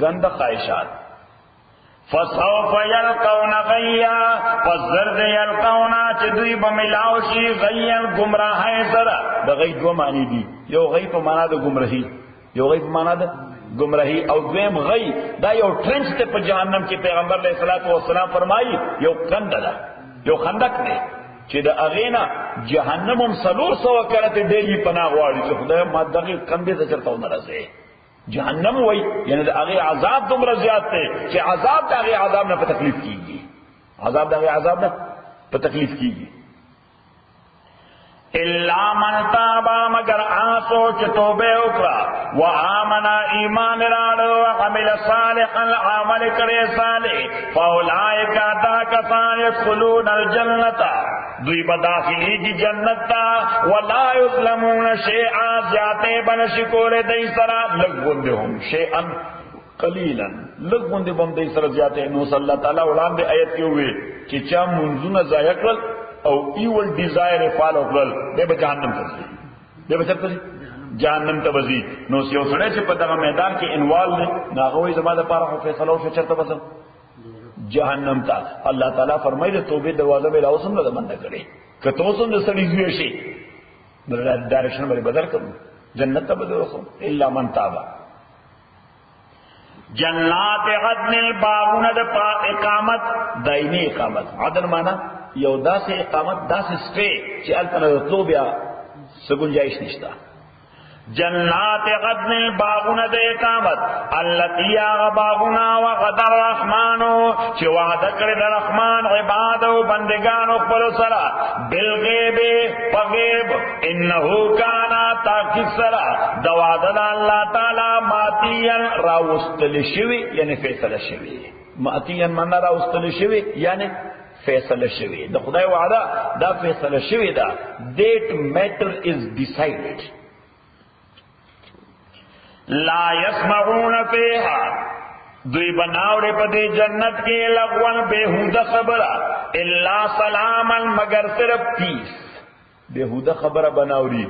گند خواہشات فسوف یلقون غیا فزرد یلقون چه دوی بملاوشی غیا گمراہی سرا دا غی دو معنی دی یو غی پا مانا دا گمراہی یو غی پا مانا دا گمراہی او دویم غی دا یو ٹرنچ تے پا جہنم کی پیغمبر علیہ السلام فرمائی یو کند دا یو خندق دے چه دا اغینا جہنم ام سلور سوا کرتے دیلی پناہ واری چه خدای ما دقیق کندے تا چرتاو نرسے جہنم وئی یعنی دا اغی عذاب تم رضیات تے کہ عذاب دا اغی عذاب نہ پہ تکلیف کی گی عذاب دا اغی عذاب نہ پہ تکلیف کی گی الا من تاب مگر آسو چ توبه وکړه و امن ایمان راړو وعمل صالحا عمل کړي صالح فاولئک دا کسان يدخلون الجنه دوی بداخلی دی جنت تا ولا یظلمون شیئا زیاته بنشکول دی سرا لګوندې هم شیئا قلیلا لګوندې بم دی سرا زیاته نو صلی الله تعالی وړاندې آیت کې وی چې چا منځونه ضایع کړل او ایول ډیزایر فالو کړل به جهنم ته ځي به بچته جهنم ته ځي نو یو سره چې په دغه میدان کې انوال نه ناغوي زما د پاره فیصله او چرته بسم جہنم تا اللہ تعالیٰ فرمائی دے توبے دروازہ میں لاؤ سن بند کرے کہ تو سن دے سڑی ہوئے شی ڈائریکشن بڑے بدل کروں جنت تا بدل رسو الا من تابا جنات عدن باغون دا اقامت دائمی اقامت عدن مانا یودا سے اقامت دا سے سٹے چی التنا رتلو بیا سگنجائش نشتا جنات عدن باغون د اقامت التي باغنا وعد الرحمن چې وعده کړی د رحمان عباد او بندگانو خپل سره بالغیب فغیب انه کان تاکید سره د وعده د الله تعالی ماتیان راوستل شوی یعنی فیصله شوی ماتیان معنا راوستل شوی یعنی فیصله شوی د خدای وعده دا فیصله شوی دا that matter is decided لا يسمعون فيها دوی بناوڑے پدی جنت کے لغون بےہودہ خبرہ الا سلاما مگر صرف پیس بےہودہ خبرہ بناوڑی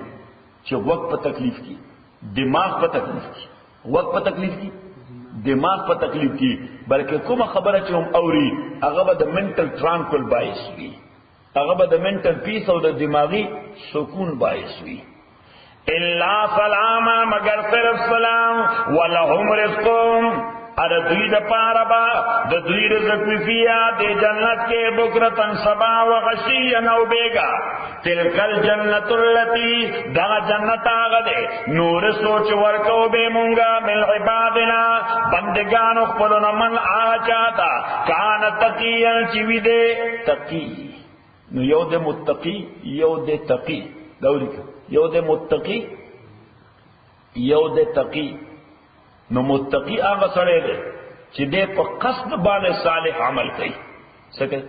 چھ وقت پر تکلیف کی دماغ پر تکلیف کی وقت پر تکلیف کی دماغ پر تکلیف کی بلکہ کم خبرہ چھ ہم اوری اغبہ دا منٹل ٹرانکل باعث ہوئی اغبہ دا منٹل پیس اور دا دماغی سکون باعث ہوئی الا سلاما مگر صرف سلام ولهم رزقهم ار دوی د پارا با د دوی رزق فیا د جنت کے بکرتن سبا و غشیا نو بیگا تلکل جنت التي دا جنت آغدے نور سوچ ورکو بے مونگا من عبادنا بندگانو خپلنا من آجاتا کان تقیا چوی دے تقی نو یو دے متقی یو دے تقی دوری کا یو دے متقی یو دے تقی نو متقی آغا سڑے دے چی دے پا قصد بانے صالح عمل کئی سکے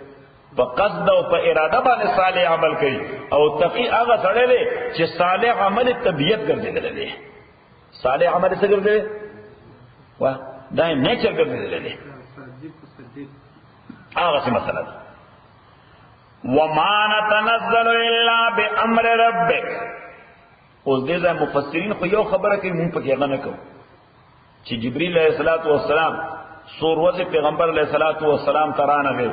پا قصد و پا ارادہ بانے صالح عمل کئی او تقی آغا سڑے دے چی صالح عمل طبیعت کر دے دے صالح عمل سے کر دے واہ دائیں نیچر کر دے دے آغا سے مسئلہ دے وما نتنزل الا بامر ربک اس دے زائے مفسرین خو یو خبر ہے کہ مون پہ کیا نہ کہو چی جبریل علیہ الصلوۃ والسلام سوروز پیغمبر علیہ الصلوۃ والسلام ترانا گئے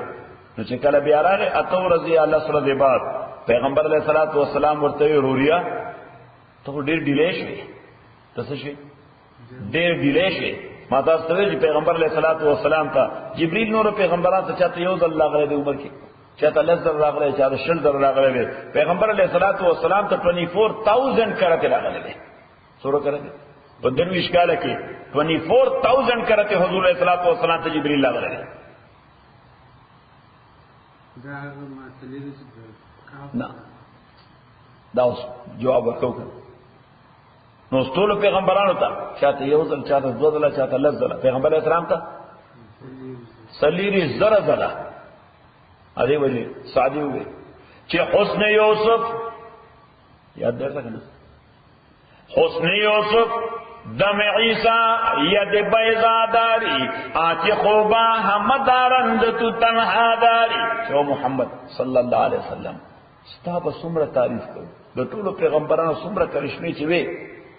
نو چې کله بیا راغی اتو رضی الله سره دی بعد پیغمبر علیہ الصلوۃ والسلام ورته روریا ته ډیر ډیلی شوی تاسو شي ډیر ډیلی شوی ما تاسو ته چې پیغمبر علیہ الصلوۃ والسلام ته جبریل نور پیغمبرانو ته چاته یو ځل راغلی دی عمر کې چاہتا لذر راغلے چاہتا شلدر راغلے لے پیغمبر علیہ السلام تا 24,000 کرتے راغلے لے سورہ کرتے بدنوی اشکالہ کی 24,000 کرتے حضور علیہ السلام تا جبریل راغلے لے نا داؤس جواب ورکو کر نو استولو پیغمبرانو تا چاہتا یوزل چاہتا دوزل چاہتا لذر پیغمبر علیہ السلام تا سلیری زرزلہ ادھے وجہ سعدی ہوئے چھ حسن یوسف یاد دیر سکنا حسن یوسف دم عیسیٰ ید بیضا داری آتی خوبا حمدارند تو تنہا داری چو محمد صلی اللہ علیہ وسلم ستاب سمر تعریف کرو دو طول پیغمبران سمر کرشمی چوے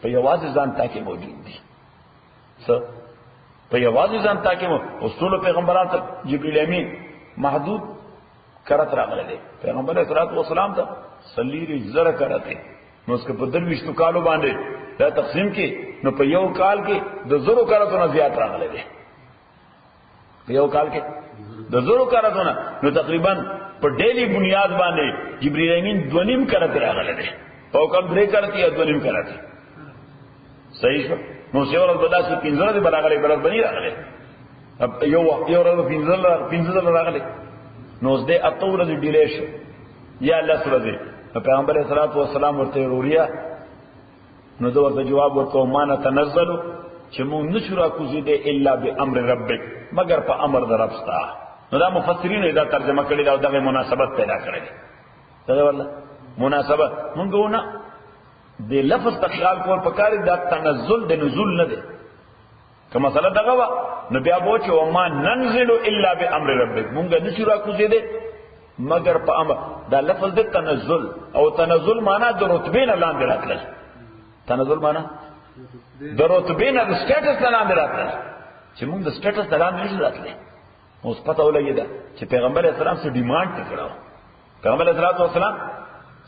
پہ یواز زانتا کے موجود دی پہ یواز زانتا کے موجود اس طول پیغمبران تک جبریل امین محدود کرت راغلے دے پیغمبر علیہ السلام تا سلیری زر کرتے نو اس کے پدرویش تو کالو باندے دا تقسیم کی نو پا یو کال کی دا زرو کرتو نا زیاد راغلے دے پا یو کال کی دا زرو کرتو نا نو تقریباً پا ڈیلی بنیاد باندے جبریل امین دونیم کرت راغلے دے پاو کم درے کرتی یا دونیم کرتی صحیح شو نو سیور از بدا سی پینزر دے براغلے برد بنی راغلے اب یو رضو پینزر راغلے نو اس دے اتو رضی ڈیلیش یا اللہ سرزی پیغمبر علیہ الصلوۃ والسلام ورته وریا نو دا ورته جواب ورکو ما نتنزل چې مونږ نشو را کوزي دې الا بامر ربک مگر په امر در رب ستا. نو دا مفسرین دا ترجمه کړی دا دغه مناسبت پیدا کړی دا والله مناسبت مونږ ونه دې لفظ تخیل کول پکاري دا تنزل د نزول نه دی که مسله دغه وا نو بیا بو چې وما ننزل الا بامر ربک مونږ نشو را کوزي دې مگر په امر. دا لفظ د تنزل او تنزل معنا د رتبه نه لاندې راتلل. تنزل معنا د رتبه نه د سټیټس نه لاندې راتلل چې موږ د سټیټس نه لاندې نشو راتللی. اوس پته ولګی دا چې پیغمبر اسلام څه ډیماند کړو. پیغمبر اسلام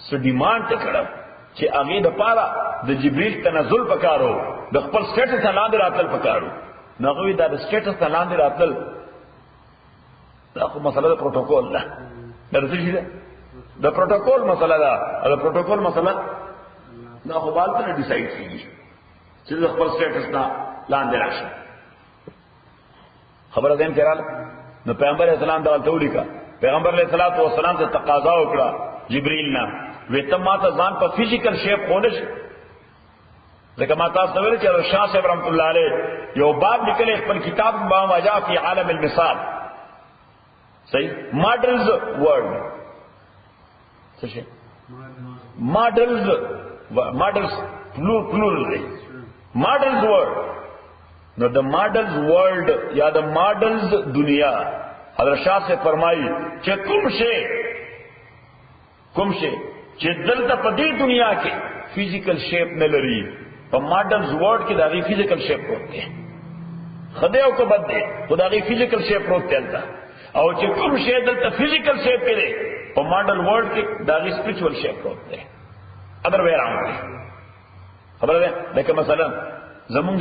څه ډیماند کړو چې هغه د پاره د جبرئیل تنزل پکارو د خپل سټیټس نه لاندې راتل پکارو. نغوی دا د سټیټس نه لاندې راتل دا خو مسله د پروتوکول ده. درته شي د پروتوکول مسله ده. د پروتوکول مسله دا خو بالته ډیسایډ کیږي چې د خپل سټیټس نه لاندې راشي. خبره دین کړه نو پیغمبر اسلام دا ته ولیکا. پیغمبر علیہ الصلوۃ والسلام ته تقاضا وکړه جبرئیل نه وې ته ماته ځان په فزیکل شیپ خونش ځکه ما تاسو ویل چې شاه صاحب رحمت الله علیه یو باب لیکل خپل کتاب با ماجا فی عالم المثال صحیح ماډلز ورلد څه شي ماډلز plural دی ماډلز ورلد. نو د ماډلز ورلد یا د ماډلز دنیا حضرت شاہ سے فرمائی چې کوم شی چې دلته په دې دنیا کې فزیکل شیپ نه لري په ماډلز ورلد کې دغه فزیکل شیپ پروت دی. خدای او کبد دی خدای فزیکل شیپ پروت دی او چې کوم شی دلته فزیکل شیپ کې دی په ماډل ورلد کې دغه سپریچوال shape Parvat the. Other we راوند خبره ده لکه مثلا زمونږ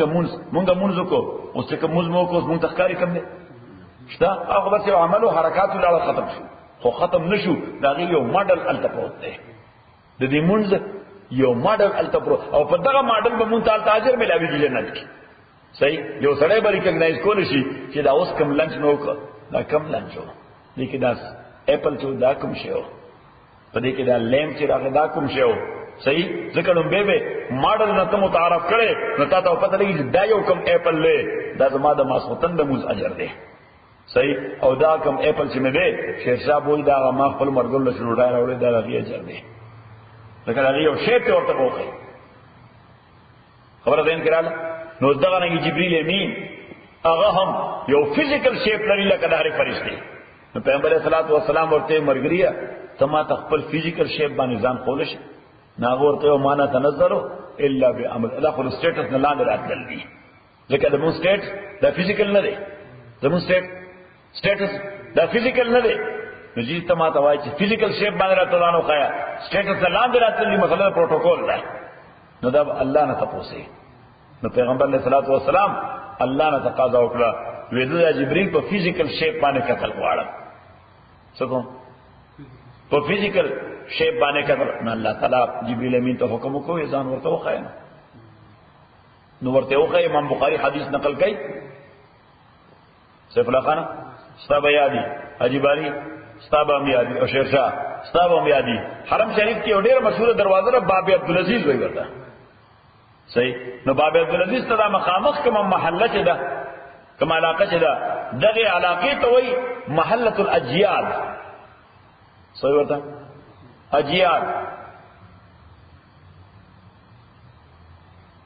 مونږ کو اوس چې کوم مو کو مونږ تخکاری کم دي شته هغه بس یو عمل او حرکات له ختم شو خو ختم نشو دا یو ماډل التپروت دی د دې مونږ یو ماډل التپروت او په دغه ماډل به مونږ تعال تاجر ملاوي دي جنت کې صحیح یو سړی به ریکګنایز کول شي چې دا اوس کم لنچ نو کو دا کم لنچ و لیکن دا اپل چې دا کوم شی و په دې کې دا لیم چې راغی دا کوم شی و صحیح ذکر به ماډل نه ته متعارف کړي نو تاسو پته لګي دا یو کم اپل له دا زما د ماسوتن د موز اجر دی صحیح او دا کم اپل چې مې دی شیر صاحب وای دا ما خپل مرګل له شروع راوړی دا لګي اجر دی لکه دا یو شی ته ورته وایي خبره دین کړه نو دغه نه جبرئیل امین هغه هم یو فزیکل شیپ لري لکه د هر فرشتي. نو پیغمبر صلی الله علیه وسلم ورته مرګریا تما خپل فزیکل شیپ باندې ځان خولش ناغورته معنا تنزلوا الا بامر الله خو سټیټس نه لاندې راتل دي ځکه د مون سټیټ دا فزیکل نه دی د مون سټیټس دا فزیکل نه دی نو جی ته ما ته وایي چې فزیکل شیپ باندې راتلانو خیا سټیټس نه لاندې راتل دي مسله پروتوکول ده نو دا الله نه تاسو نو پیغمبر علیہ الصلوۃ والسلام الله نه تقاضا وکړه وې د جبرئیل په فزیکل شیپ باندې قتل غواړم څه کوم په فزیکل شیپ باندې کړه نو الله تعالی جبرئیل امین ته حکم وکړ ځان ورته وخایم نو ورته وخایم امام بخاری حدیث نقل کړي سیف الله خان ستاب یادی عجیباری ستاب یادی او شیر شاه ستاب یادی حرم شریف کې ډېر مشهور دروازه ده باب عبدالعزیز وایي ورته صحیح نو باب عبدالعزیز ته مخامخ کوم محله چې ده کوم علاقه چې ده دغه علاقه ته وایي محله الاجیاد صحیح ورته اجیاد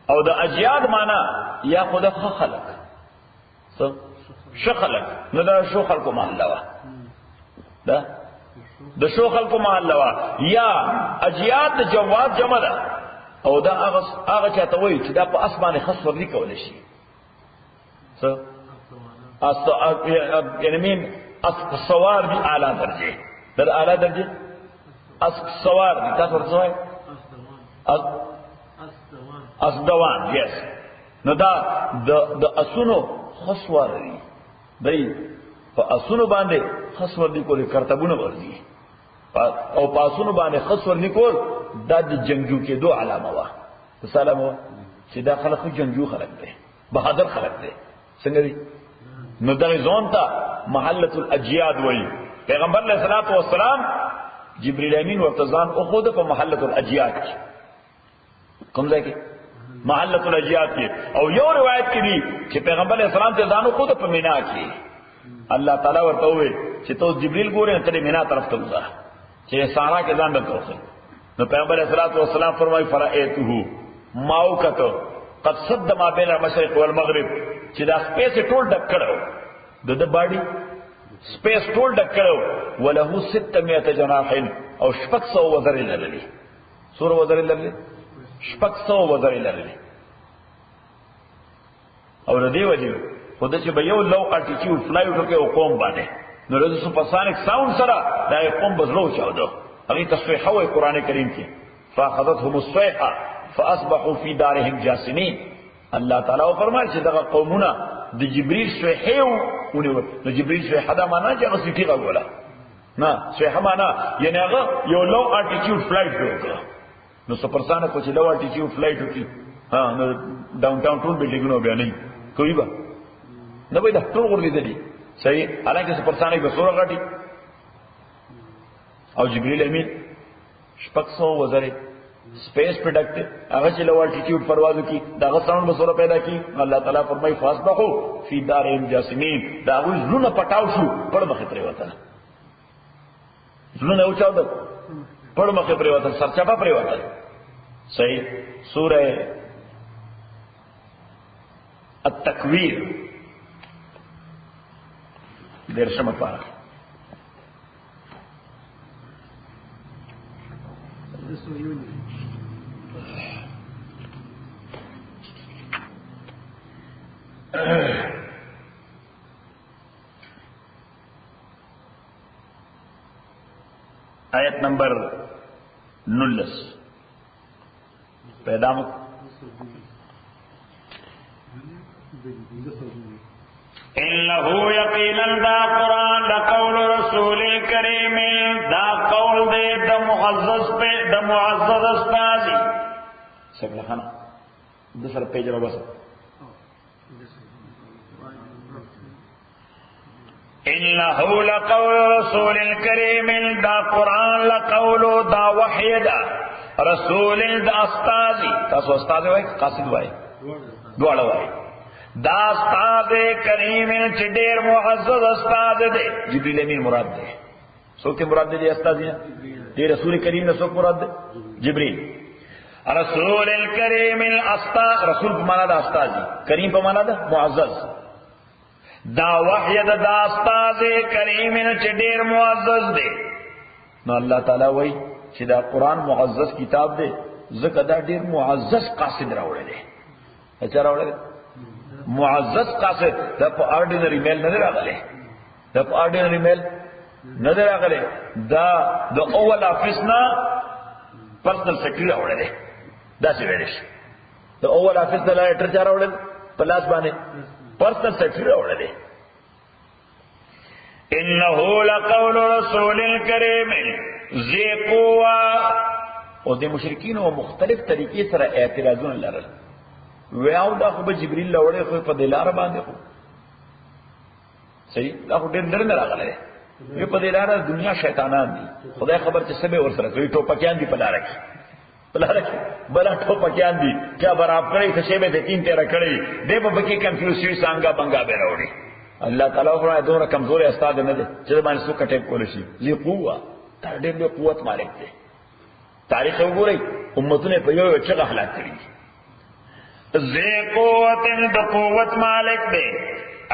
او د اجیاد معنا یا خود خلق شو خلق نو دا شو خلق محله وا دا د شو خلق محله وا یا اجیاد جواد جمع ده او دا هغه چاته وایي چې دا په اسمانه خاص ورني کول شي څه یعنی مين الصوار دي اعلی درجه در اعلی درجه الصوار دي تاسو ورته اسدوان یس نو دا د اسونو خسوار دي دای په اسونو باندې خسور دي کولې کرتبونه وردي او په اسونو باندې خسور نکول دا د جنگجو کې دوه علامه وا سلام چې دا خلک جنگجو خلک دي بہادر خلک دي څنګه دي نو دا ځون ته محله الاجیاد وایي پیغمبر علیہ الصلوۃ والسلام جبريل امين ورتزان اخذ په محله الاجياد کې کوم ځای کې محله الاجياد کې او یو روایت کې دي چې پیغمبر اسلام ته ځان خود په مینا کې الله تعالی ورته وې چې تو جبريل ګوره ته مینا طرف ته وځه چې سارا کې ځان درته نو پیغمبر اسلام فرمایي فرائته ماوکته قد صد ما بین المشرق والمغرب چې دا سپیس ټول ډک کړو د باډي سپیس ټول ډک کړو وله 600 جناح او 600 وزر لري سور وزر لري 600 وزر لري او د دې وجه خود چې به یو لو الټیټیوډ فلای وکړي او قوم باندې نو د سوپرسونیک ساوند سره دا قوم بزلو چاودو هغه تصحیح او قران کریم کې فاخذتهم الصيحه فاصبحوا في دارهم جاثمين الله تعالی فرمایي چې دغه قومونه د جبريل صحیح ونیو نو جبريل صحیح دا معنا چې هغه سټی غوړه نه صحیح معنا یعنی هغه یو لو الټیټیوډ فلایټ وکړه نو سوپرسونیک چې لو الټیټیوډ فلایټ وکړي ها نو ډاون ټاون ټول بلډینګونو بیا نه کوي با نه وای دا ټول ورته دي صحیح حالانکه سوپرسونیک به سوره غټي او جبريل امين 600 وزره سپیس پروڈکٹ هغه چې لو الټیټیوډ پروازو کی داغه ساوند به سره پیدا کی الله تعالی فرمای فاسبحو فی دارهم جاسمین دا غوی زونه پټاو شو پړ مخه پرې وته زونه اوچاو ده پړ مخه پرې وته سرچپا پرې وته صحیح سوره التکویر درشمه پارا آیت نمبر 19 پیدا مک انه یقینا دا قرآن دا قول رسول کریم دا قول دے دا معزز پہ دا معزز استازی سب لکھانا دوسرا پیج رو بس انه لقول رسول کریم دا قرآن لقول دا وحی دا رسول دا استازی تاسو استاذ وای قاصد وای دواړه وای دا استاد کریم چې ډېر معزز استاد دی جبريل امين مراد دی څوک مراد دی استاد دی رسول کریم نه څوک مراد دی جبريل رسول الکریم الاستاذ رسول په معنا د استاد دی کریم په معنا د معزز دا وحی دا استاد کریم چې ډېر معزز دی نو الله تعالی وای چې دا قران معزز کتاب دی ځکه دا ډېر معزز قاصد راوړی دی اچھا راوړی معزز قاصد دا په اورډینری میل نه راغلی دا په اورډینری میل نه راغلی دا د اول افیس نه پرسنل سیکرټری راوړی دی دا څه ویل شي د اول افیس د لایټر چا راوړل په لاس باندې پرسنل سیکرټری راوړی دی انه لقول رسول کریم ذی قوه او د مشرکین او مختلف طریقې سره اعتراضونه لرل ویاو دا خو به جبريل لوړې خو په دلار باندې خو صحیح دا خو ډېر نه راغله وی په دلار دنیا شیطانان دي خدای خبر چې سبه ور سره کوي ټوپکیان دي په لار کې بلا ټوپکیان دي کیا برابر کړی څه شی به د 3 13 کړی دی په کې کنفیوزي څنګه بنگا به راوړي الله تعالی فرمایي دوه کمزوري استاد نه دي چې باندې څوک کټه کول شي ذی قوه دا ډېر له قوت مالک دی تاریخ وګورئ امتونه په یو چغه هلاک کړي ذی قوت د قوت مالک دی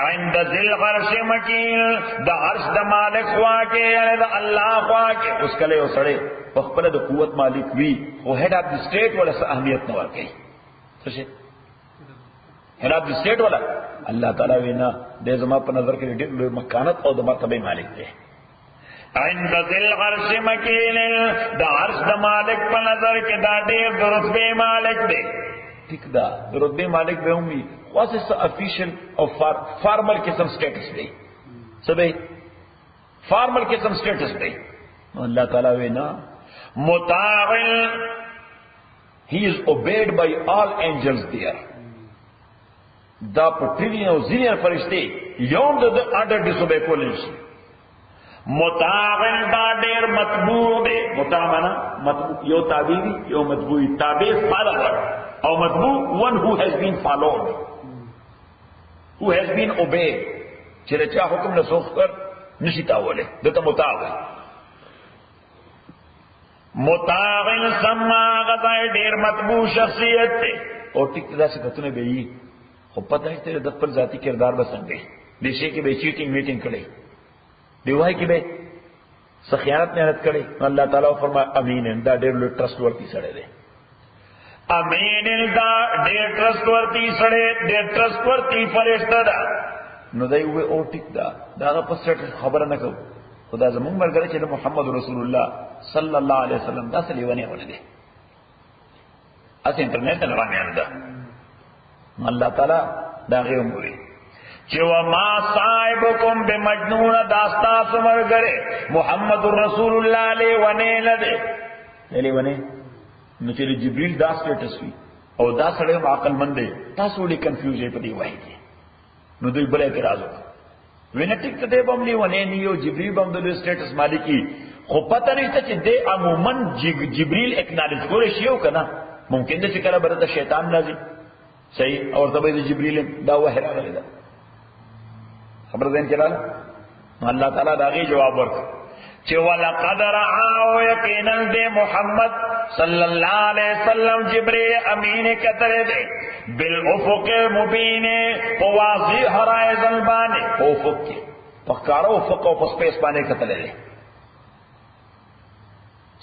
عند ذل عرش مکین د عرش د مالک خوا کې یعنی د الله خوا کې اوس کله یو سړی په خپل د قوت مالک وی خو هډ اف د سټیټ ولا اهمیت نه ورکړي څه شي هډ اف د سټیټ ولا الله تعالی وینا د زما په نظر کې ډېر مکانت او د مرتبه مالک دی عند ذل عرش مکین د عرش د مالک په نظر کې دا ډېر د رتبه مالک دی ٹھیک دا رتبه مالک به هم وي خاصه افیشل او فارمل قسم سټیټس دی سبې فارمل قسم سټیټس دی الله تعالی وینا مطاع he is obeyed by all angels there دا په ټریلیون او زیلیون فرشتي یوم د اډر ډیسوبې کولای شي متاعن دا ډیر مطبوع دی. متاع معنا مطبوع یو تابع دی یو مطبوع. تابع follower O مطبوع one who has been followed, who has been obeyed. چې چا حکم نه سوخ کر نشي تاوله دته متاع. متاعن سما غزای ډیر مطبوع شخصیت ته او ټیک دا صفتونه به یي خو پته یې ته د خپل ذاتی کردار بسنګي دیشه کې به چیټینګ میټینګ کړي دیوای کې به سخیانت مهنت کړي. الله تعالی فرمایا امین دا ډېر لوی ټرست ورتی سره دی. امین دا ډېر ټرست ورتی سره ډېر ټرست ورتی فرشتہ دا. نو دای وې او ټیک دا داغه په سټ خبره نه کو خدا زمون مرګره چې محمد رسول الله صلی الله علیه وسلم دا څه لیونه ونه دي اس انټرنیټ نه باندې ده. الله تعالی دا غي اموري چې وما صاحبکم بمجنون داستا سمر غره محمد رسول الله علیه ونه نه ده علی ونه نو چې جبرئیل دا سټیټس وی او دا سره عقل مند دی تاسو ډی کنفیوز یې پدې وایي نو دوی بل اعتراض وکړ وینه ټیک ته به ملي ونه نیو جبرئیل باندې د سټیټس مالکی خو پته نشته چې د عموما جبرئیل اکنالج کول شي او کنه ممکن ده چې کله برته شیطان راځي صحیح او تبه جبرئیل دا وحی راغلی ده خبر دین کړه. الله تعالی دا غي جواب ورکړ چې ولقد رآه یقینا د محمد صلی الله علیه وسلم جبرئیل امین کتره ده بالافق المبین واضح هرایزن باندې افق کې پکارو افق او پسپیس باندې کتله ده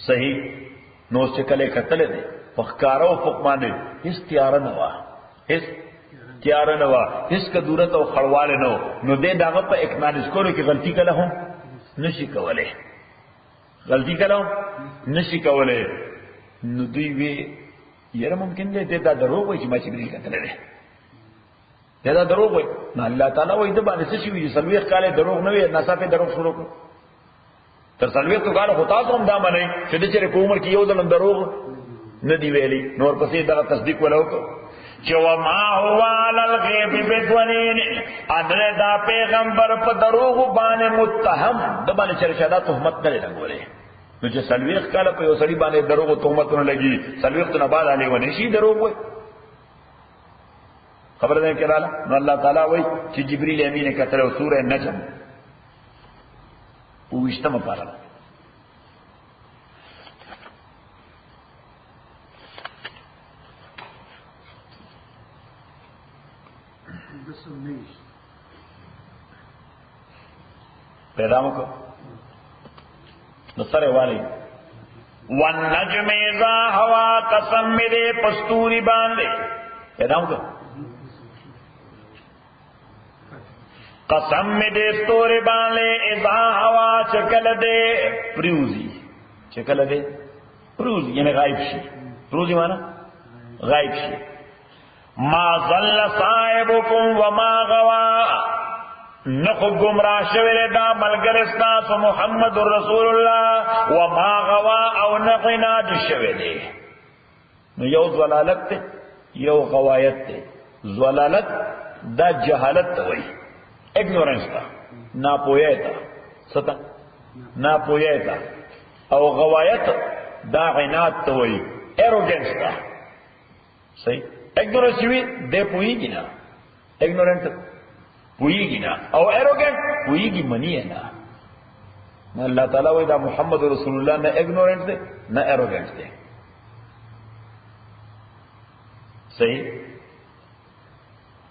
صحیح نو چې کله کتله ده پکارو افق باندې هیڅ تیار نه و هیڅ تیار نه و هیڅ کدورت او خړواله نه نو دې داغه په اکنالج کولو کې غلطی کله هم نشي کوله غلطی کله نشي کوله نو دوی وی یره ممکن دې دا دروغ وي چې ما چې بری کتل لري دا دروغ وي نه الله تعالی وایي د باندې څه شي وي سلويخ کاله دروغ نه وي نصافه دروغ شروع کړ تر سلويخ تو کاله هوتا کوم دا باندې چې د چیرې په عمر کې یو ځل دروغ نه دی ویلي نور پسې دا تصدیق ولوک چې وما هو علی الغیب بدونین ادره دا پیغمبر په دروغ باندې متهم د باندې چرشه دا تهمت نه لګولې نو چې سلويخ کاله په یو سړي باندې دروغ تهمتونه لګي سلويخ نه بعد علی ونه شي دروغ وي خبر ده کړه نو الله تعالی وایي چې جبرئیل امین کتره سوره نجم وشتمه پاره پیدا مکو نصر والی والنجم اذا هوا قسم میرے پستوری باندے پیدا مکو قسم میرے ستوری باندے اذا ہوا چکل دے پریوزی چکل دے پریوزی یعنی غائب شی پریوزی مانا غائب شی ما ظل صاحبکم وما غوا نخو گمراہ شویر دا ملگر استاس محمد رسول اللہ وما غوا او نخینا دی شویر دے نو یو ضلالت تے یو غوایت تے ضلالت دا جہالت توئی اگنورنس تا ناپویتا ستا ناپویتا او غوایت دا عناد توئی ایروگنس تا صحیح اگنورنس ہوئی دے پوئی گی نا اگنورنس پوئی گی نا او ایروگنٹ پوئی گی منی ہے نا اللہ تعالیٰ وی دا محمد رسول اللہ نہ اگنورنٹ دے نہ ایروگنٹ دے صحیح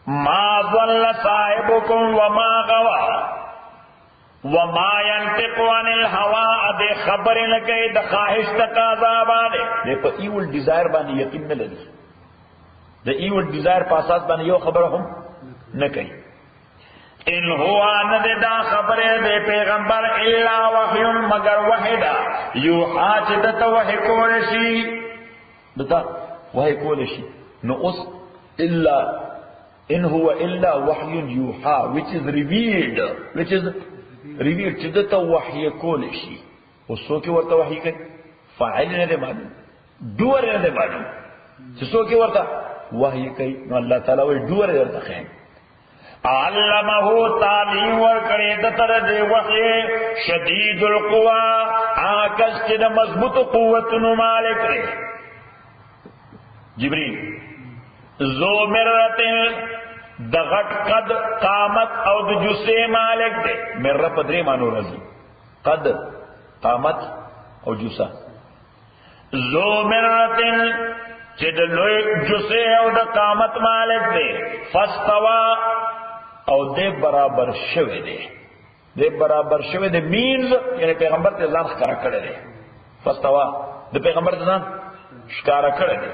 ما ضل صاحبکم وما غوا وما ينطق عن الهوى دے خبر نہ کہے دا خواہش تقاضا باندے دے پا ایول ڈیزائر باندے یقین نہ لگی دا ایول ڈیزائر پاساس باندے یو خبر ہم نہ کہی ان ہوا نددا خبر دے پیغمبر الا وحی مگر وحیدا یوحا چدتا وحی کولشی دتا وحی کولشی نو اس الا ان هو الا وحی یوحا which is revealed چدتا وحی کولشی اس سو کی ورطا وحی کئی فاعل نے دے معلوم دور نے دے معلوم سو کی ورطا وحی کئی نو اللہ تعالیٰ وی دور نے ورطا خیم علمه تعلیم ورکړي د تر دې وحی شدید القوا آکس چې د مضبوط قوتونو مالک دی جبريل ذو مرة د غټ قد قامت او د جسه مالک دی مره پدری مانو راځي قد قامت او جسه ذو مرة چې د لوی جسه او د قامت مالک دی فاستوا او دې برابر شوه دی دې برابر شوه دی مینز یعنی پیغمبر ته ځان ښکارا کړی دی فاستوا د پیغمبر ته ځان ښکارا کړی دی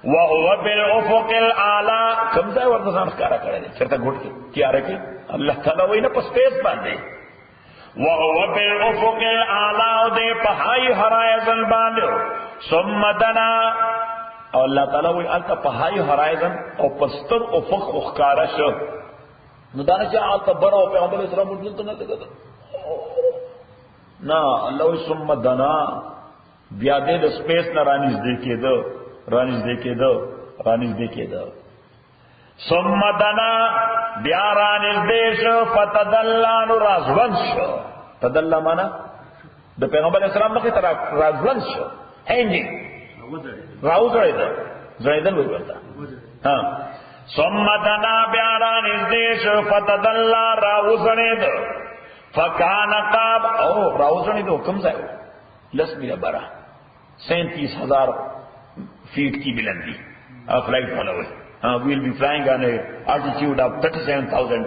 وهو بالافق الاعلى کوم ځای ورته ځان ښکارا کړی دی چرته ګوټ کې تیار کې الله تعالی وایي نه په سپیس باندې وهو بالافق الاعلى او دې په هاي هرایزن باندې ثم دنا او الله تعالی وایي الته په هاي هرایزن او پستر افق ښکارا شو نو دا چې الته بر او پیغمبر اسلام ورته نه لګا نه الله وایي ثم دنا بیا دې د سپیس نه رانږدې کېده رانږدې کېده ثم دنا بیا رانږدې شو فتدلى نو رازوند شو تدلى معنا د پیغمبر اسلام مخې ته رازوند شو هندي راوځړېدل وایي ورته ها ثم دنا بیا رانږدې شو فتدلى راوځړېد فکان قاب او راوځړېد کوم ځای لس میله بارا 37,000 feet کی بلندی flight following we will be flying on a altitude of 37,000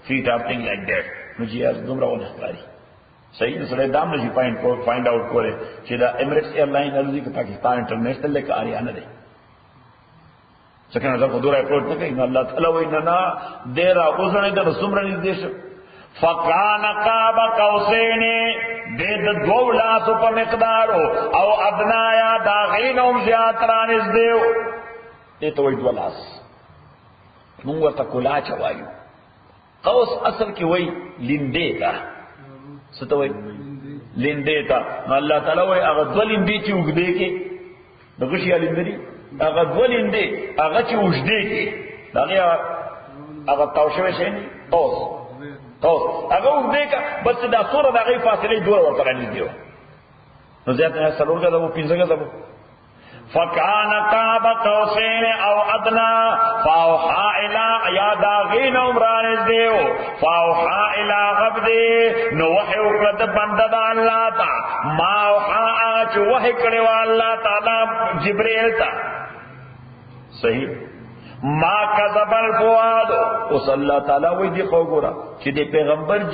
feet or something like that نو جی از دومره ونه ښکاري صحیح سره دام نشي find out کوله چې دا امریټس ایرلاین الوزي که پاکستان انټرنیشنل لیک اریانه ده څنګه نظر په دوره اپروچ نه کوي نو الله تعالی وایي نه ډیر اوسنه د سمره نږدې فکان قاب قوسین دې د دوه لاسو په مقدارو او ادنایا دا غینوم زیات رانځ دیو دې ته وایي دوه لاس موږ ورته کولا چوایو قوس اصل کې وایي لینډې تا څه ته وایي لینډې تا الله تعالی وایي هغه دوه لینډې چې وګدې کې د غشي لینډې هغه دوه لینډې هغه چې وګدې کې هغه تاوشوي شي قوس هغه وګدې کا بس دا سوره د هغه فاصله دوه ورته راځي نو زیات نه سلور کا دغه پینځه کا دغه فکان قاب قوسین او ادنا فاوحا الى یا داغین عمران دیو فاوحا الى غبد نو وحی وکړه بنده د الله تا ما اوحا چې وحی کړو الله تعالی جبرئیل تا صحیح ما کذب الفؤاد او صلی الله تعالی وی دی خو ګورا چې د پیغمبر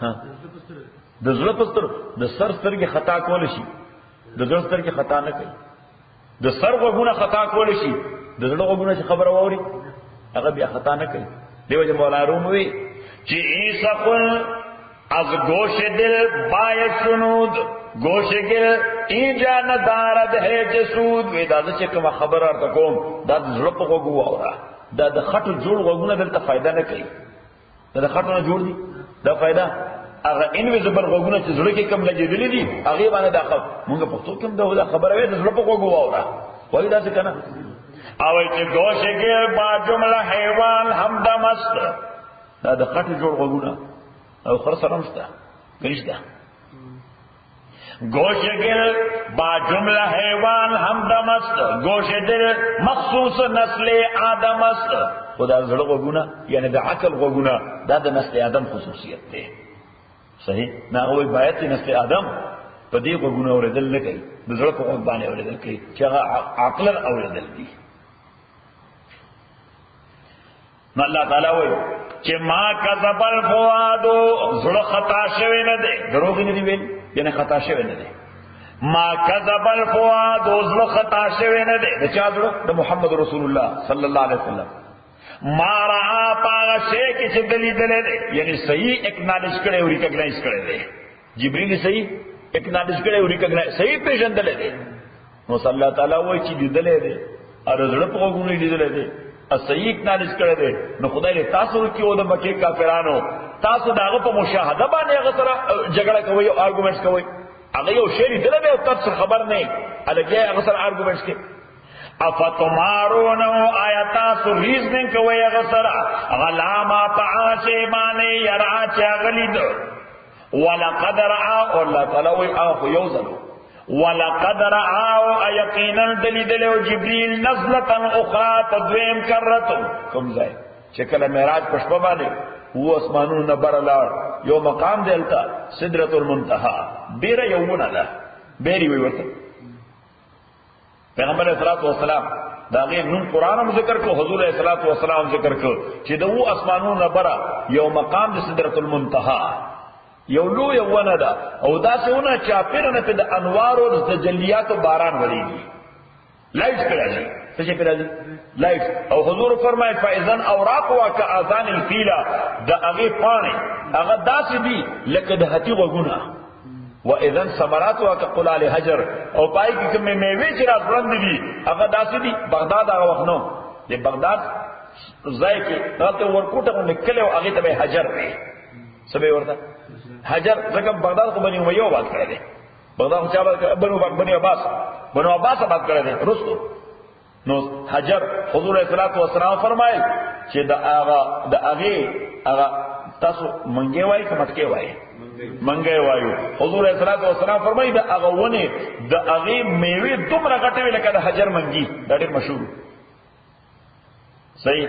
ها د زړه پستر د سر سترګې خطا کول شي د زړه سترګې خطا نه کوي د سر غوونه خطا کول شي د زړه غوونه چې خبر ووري هغه بیا خطا نه کوي دیو چې مولا روم وی چې عیسقل از گوش دل بای شنود گوش گل اینجا ندارد ہے جسود وی دا چې کوم خبر ارته کوم دا د زړه په غوږ واورا دا د خټو جوړ غوونه دلته فائدہ نه کوي دا د خټو نه جوړ دي دا فائدہ هغه انویزبل غوونه چې زړه کې کم لګېدلې دي هغه باندې دا موږ په تو کوم دا خبره وې د زړه په غوږ واورا وای دا څه کنه او چې گوش گل با جمله حیوان همدمست دا د خټو جوړ غوونه او خرسرمستا کنيشتا گوش گل با جمله حیوان همدمست گوش دل مخصوص نسل آدم است خدا زړه غوونه یعنی د عقل غوونه دا د نسل آدم خصوصیت ده صحیح نه وای باید چې نسل آدم په دې غوونه اوریدل نه کوي د زړه په غوږ باندې اوریدل کوي چې هغه عقل اوریدل دي نو الله تعالی وای چې ما کذب الفؤاد زړه خطا شوی نه دی دروغ نه دی ویل یعنی خطا شوی نه دی ما کذب الفؤاد زړه خطا شوی نه دی د چا زړه د محمد رسول الله صلی الله علیه وسلم ما را پاغه شی کې چې دلیدل دی یعنی صحیح اکنالج کړي او ریکګنایز کړي دی جبرئیل صحیح اکنالج کړي او ریکګنایز صحیح پیژندل دی نو صلی الله تعالی وای چې لیدل دی او زړه په وګونی لیدل دی صحیح اکنالج کړي دی نو خدای له تاسو کې او د مکه کافرانو تاسو داغه په مشاهده باندې هغه سره جګړه کوي او آرګومنټس کوي هغه یو شی لیدل دی او تاسو خبر نه الګي هغه سره آرګومنټس کوي افتمارونو آیتا سو ریزنن کوئی اغسرا غلاما پعاشے مانے یرا چا غلید ولقد رعا اللہ تعالی آخو یوزنو ولقد رعا ایقینا دلیدلو جبریل نزلتا اخرى تدویم کرتو کم زائے چکل معراج پشپا بانے وہ اسمانون نبر لار یو مقام دیلتا سدرت المنتہا بیرا یومون دا بیری وی ورطا پیغمبر علیہ السلام دا غیر نون قرآن ہم ذکر کو حضور علیہ السلام ذکر کو چی دا وہ اسمانون نبرا یو مقام دا سدرت المنتہا یو لو یو ونه دا او دا سونه چاپیرنه په د انوار او د تجلیات باران وریږي لایټ کړی څه کړی لایټ او حضور فرمایي فاذن اوراق واک اذان الفیلا د هغه پانی هغه داسې دي لکه د هتی وګونه واذن ثمرات واک قلال حجر او پای کې کومه میوه چې را بلند دي هغه داسې دي بغداد هغه وخت نو د بغداد ځای کې راته ورکوټه نکله او هغه ته حجر وي سبه ورته حجر زکه بغداد کو بنی امیہ بات کړی دی بغداد کو چا بنی عباس بات کړی دی رسو نو حجر حضور صلی الله علیه وسلم فرمایل چې د هغه تاسو منګي وای که مټکی وای منګي وایو حضور صلی الله علیه وسلم فرمایي د هغه ونه د هغه میوه دومره غټه وی لکه د حجر منګي دا ډېر مشهور صحیح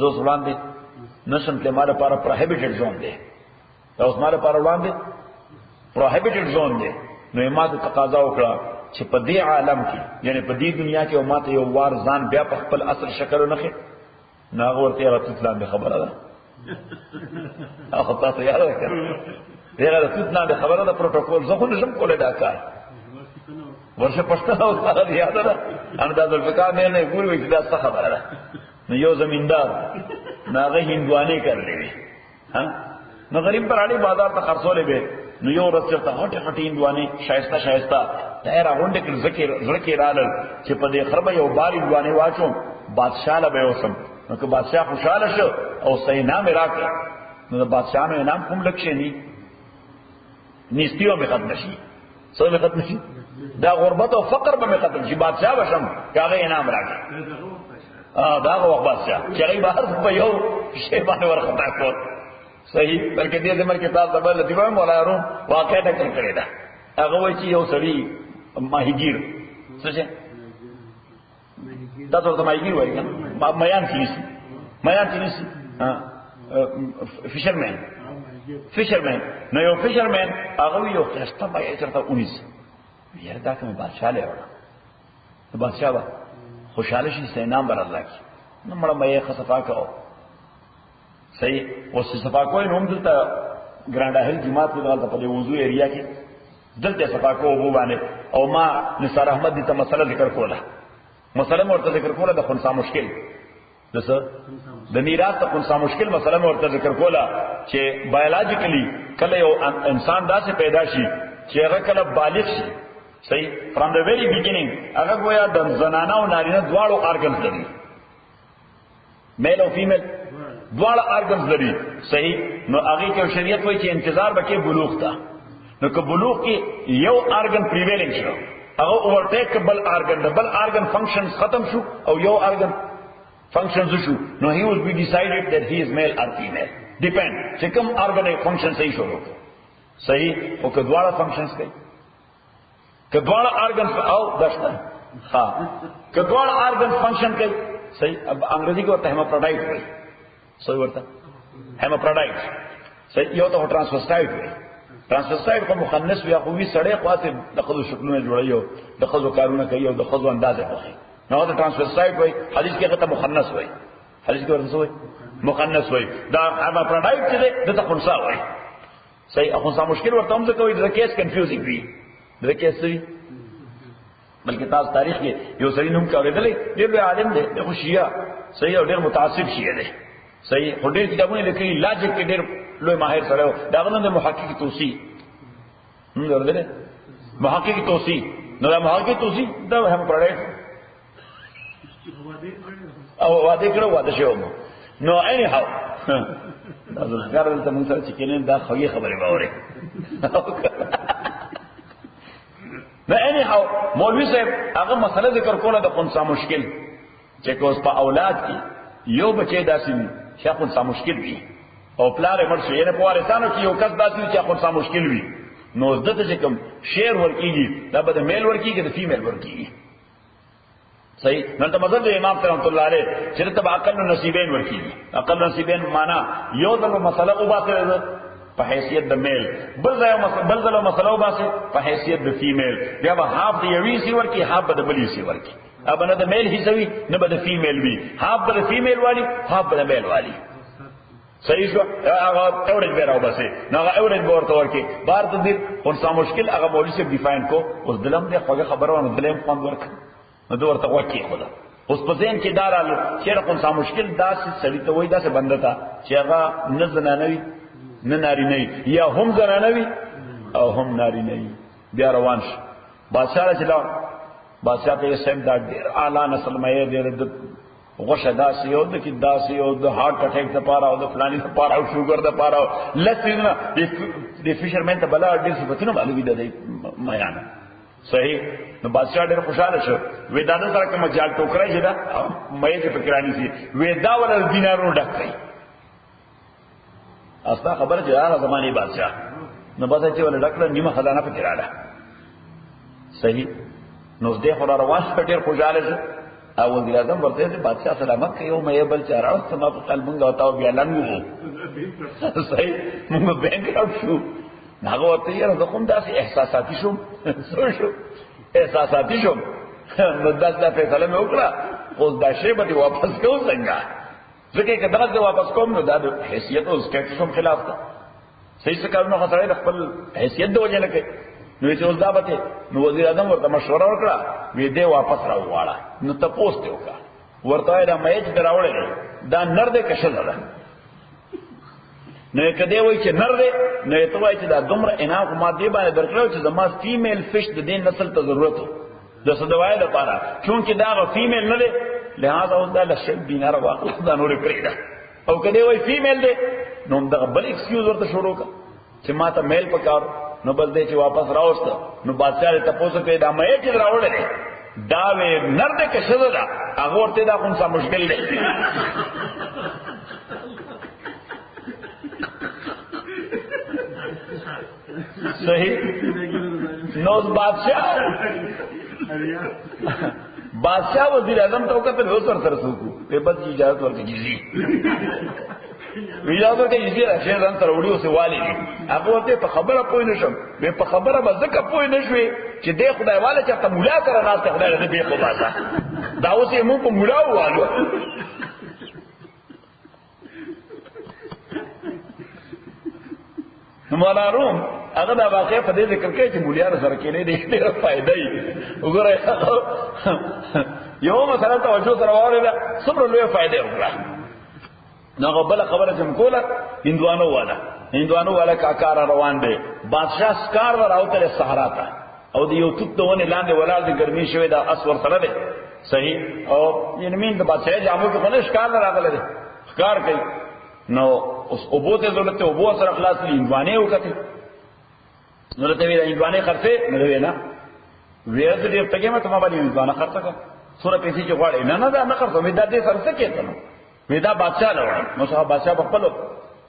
زو سلام دې نشم ته ماره پارا پروهیبټډ زون دی دا اوس ماره پارا وړاندې پروهیبټډ زون دی نو ما ته تقاضا وکړه چې په دې عالم کې یعنی په دې دنیا کې او ماته یو وار ځان بیا په خپل اصل شکل نه خې ناغه ورته راته اسلام به خبره ده اخو تاسو یاد وکړئ دغه د خبره ده پروتوکول زه خو نشم کولای دا کار ورشه پښتنه او سره یاد ده ان د ذوالفقار نه ګورې چې دا څه خبره ده نو یو زمیندار ناغه هندوانه کړلې وي ها نو غریب پر اړې بازار ته خرڅولې به نو یو ورځ ته هټه هندوانه شایسته تیر غونډه کې ذکر رالل چې په دې خربه یو باری هندوانه واچو بادشاہ له به وسم نو که بادشاہ خوشاله شو او صحیح نام راکړ نو د بادشاہ نو انعام کوم لکه نه نيستيو به ختم شي څو به ختم شي دا غربت او فقر به ختم شي بادشاہ وشم کاغه انعام راکړ دا هو بادشاہ چې هغه بهر په یو شی باندې ورختا کو صحیح بلکې دې زمر کې تاسو بل دیوام ولا روم واقع ټکر کړی دا هغه وایي چې یو سړی ماهیګیر څه شه دا ته ماهیګیر وایي کنه میان چینیسی فشرمن نو یو فشرمن هغه یو خسته بیا چرته اونیس یاره دا کوم بادشاہ له وړه بادشاہ با خوشاله شي سینام بر الله کی نو مړه مې خصفا کاو صحیح او صفا کوی نو دلته ګرانډ هل جماعت په دغه په وضو ایریا کې دلته صفا کو وو باندې او ما نثار احمد دې ته مسله ذکر کوله مسله ورته ذکر کوله د خنثی مشکل دسه د میراث ته خنثی مشکل مسله ورته ذکر کوله چې بایولوژیکلی کله یو انسان داسې پیدا شي چې هغه کله بالغ شي صحیح فرام د ویری بیگینینګ هغه گویا د زنانه او نارینه دواړو ارګنز لري میل او فیمیل دواړه ارګنز لري صحیح نو هغه کې شریعت وایي چې انتظار وکړي بلوغ ته نو که بلوغ کې یو ارګن پریویلینګ شو هغه اوورټیک بل ارګن بل ارګن فنکشنز ختم شو او یو ارګن فنکشنز شو نو هی وز بی ډیسایډډ that he is male or female ډیپند چې کوم ارګن فنکشن صحیح شروع صحیح او که دواړه فنکشنز کوي کدوړ ارګن او دشته ها کدوړ ارګن فنکشن کوي صحیح اب انګریزي کې ورته هیموپروډایټ وایي صحیح ورته هیموپروډایټ صحیح یو ته ټرانسوسټایټ وایي ټرانسوسټایټ کو مخنث یا قوي سړی خاصه د خزو شکلونه جوړایو د خزو کارونه کوي او د خزو اندازه کوي نو د ټرانسوسټایټ وایي حدیث کې هغه ته مخنث وایي حدیث کې ورته وایي مخنث وایي دا هیموپروډایټ چې د خنثی وایي صحیح خنثی مشکل ورته هم ځکه وایي د کیس کنفیوزینګ وي دا کیسه وی بلکې تاسو تاریخ کې یو سړی نوم کاوړېدلې ډېر عالم دی د خوشیا صحیح او ډېر متعصب شي دی صحیح هډې کتابونه لیکلي لاجیک کې ډېر لوی ماهر سره دا غوښنه محقق توسی ورته محقق توسی نو دا محقق توسی دا هم پړې او واده کړو واده شو نو اني هاو دا ځکه ته موږ سره چې کینې دا خوږی خبره باورې نه اني هاو مولوی صاحب هغه مسله ذکر کوله د خنثی مشکل چې کوس په اولاد کې یو بچی داسې چې خنثی مشکل وي او پلار یې مرشي نه په وارثانو کې یو کس داسې چې خنثی مشکل وي نو دته چې کوم شیر ورکیږي دا به د میل ورکیږي د فیمیل ورکیږي صحیح نن ته مذهب امام رحمۃ اللہ علیہ چې ته عقل نصیبین ورکیږي عقل نصیبین معنا یو د مسله او باطل په حیثیت د میل بل ځای مسله او باطل په حیثیت د فیمیل بیا به هاف د یوې سی ورکی هاف د بلې سی ورکی اب نه د میل حصوي نه به د فیمیل وي هاف د فیمیل والی هاف د میل والی صحیح شو هغه اورج به راو بسه نو هغه اورج به ورته ورکی بار ته دې خنثی مشکل هغه مولوی سے ډیفاین کو اوس دلم دې خو خبرونه دلم خوند ورک نو ورته وکی خدا اوس په ذهن کې دارال چې خنثی مشکل داسې سړی ته وای داسې بنده تا چې هغه نه زنانوي نه ناری نه یا هم زنانوي او هم ناری نه بیا روان شي بادشاہ چلا بادشاہ ته سم دا ډیر اعلی نسل مې ډیر د غوشه داسې یو د کې داسې یو د هارت اٹیک د پاره او د فلانی د پاره او شوګر د پاره لسینه د فیشرمن ته بلا ډیر صفتونه معلومي ده میانه صحیح نو بادشاہ ډیر خوشاله شو ودا د سره کوم جال ټوکرای شي دا مې ته فکرانی سي ودا ول دینارو ډکای استا خبر چې هغه زماني بادشاہ نو بادشاہ چې ول ډکړه نیمه خزانه پکې راړه صحیح نو دې خو روان ډیر خوشاله شو او وزیر اعظم ورته دې بادشاہ سلامت کوي مې بل چارو سما په قلب موږ وتاو بیا لنګو صحیح موږ بینک راو شو هغه ورته یې زه کوم داسې احساساتي شوم شو احساساتي شوم نو داسې فیصله مې وکړه اوس دا شی به واپس کوم څنګه ځکه چې دغه واپس کوم نو دا د حیثیت او سټیټس خلاف ده صحیح څه کارونه خطرې خپل حیثیت د وجه نه کوي نو چې اوس دا به نو وزیر اعظم ورته مشوره وکړه وې دې واپس راوواړه نو تاسو ته وکړه ورته دا مېچ دراوړل دا نر دې کښل ده نو کدی وای چې نر دې نو ته وای چې دا دومره انعام ما دې باندې درکړو چې زما فیمیل فش د دې نسل ته ضرورت د سدوای لپاره چونکه دا فیمیل نه ده لہذا اوس دا لشل دینار واخل دا نور کړی دا او کدی وای فیمیل دې نو دا بل ایکسکیوز ورته شروع کړ چې ما ته میل پکار نو بل دې چې واپس راوست نو بادشاہ ته تاسو کې دا مې چې راوړل دا وې نر دې کې شذ دا هغه ورته دا کوم څه مشکل دی صحیح نو بادشاہ وزیر اعظم تو کہتے ہو سر سرسو کو تے بس اجازت ورکړي جی ویلا ورته یې راځي ځان تر وړي اوسه والی هغه ورته په خبره پوه نشم به په خبره به ځکه پوه نشوي چې دې خدای والا چې ته مولا سره ناس ته خدای دې خو باسا دا اوسه مو په مولا والو مولا روم هغه دا واقع په دې ذکر کوي چې مولیان سره کې نه دي ډېر فائدې وګوره یو مثلا توجه سره واره صبر لوی فائدې وکړه نو بل خبره چې کوله هندوانو والا کاکار روان دي بادشاہ سکار راوته صحرا ته او د یو توت دونه لاندې ولال د ګرمي شوی دا اسور سره ده صحیح او یمین د بادشاہ جامو کې خلک ښکار راغله دي ښکار کوي نو اوس اوبوته ضرورت او بو سره خلاص هندوانه وکړي نو ته وی هندوانه خرڅه نه وینا ویل دې ته کې ما ته ما باندې هندوانه خرڅه کړ سورہ پیسې چې غواړي نه نه خرڅه مې د دې سره څه کېته ودا بادشاہ لوړ نو صاحب بادشاہ په خپل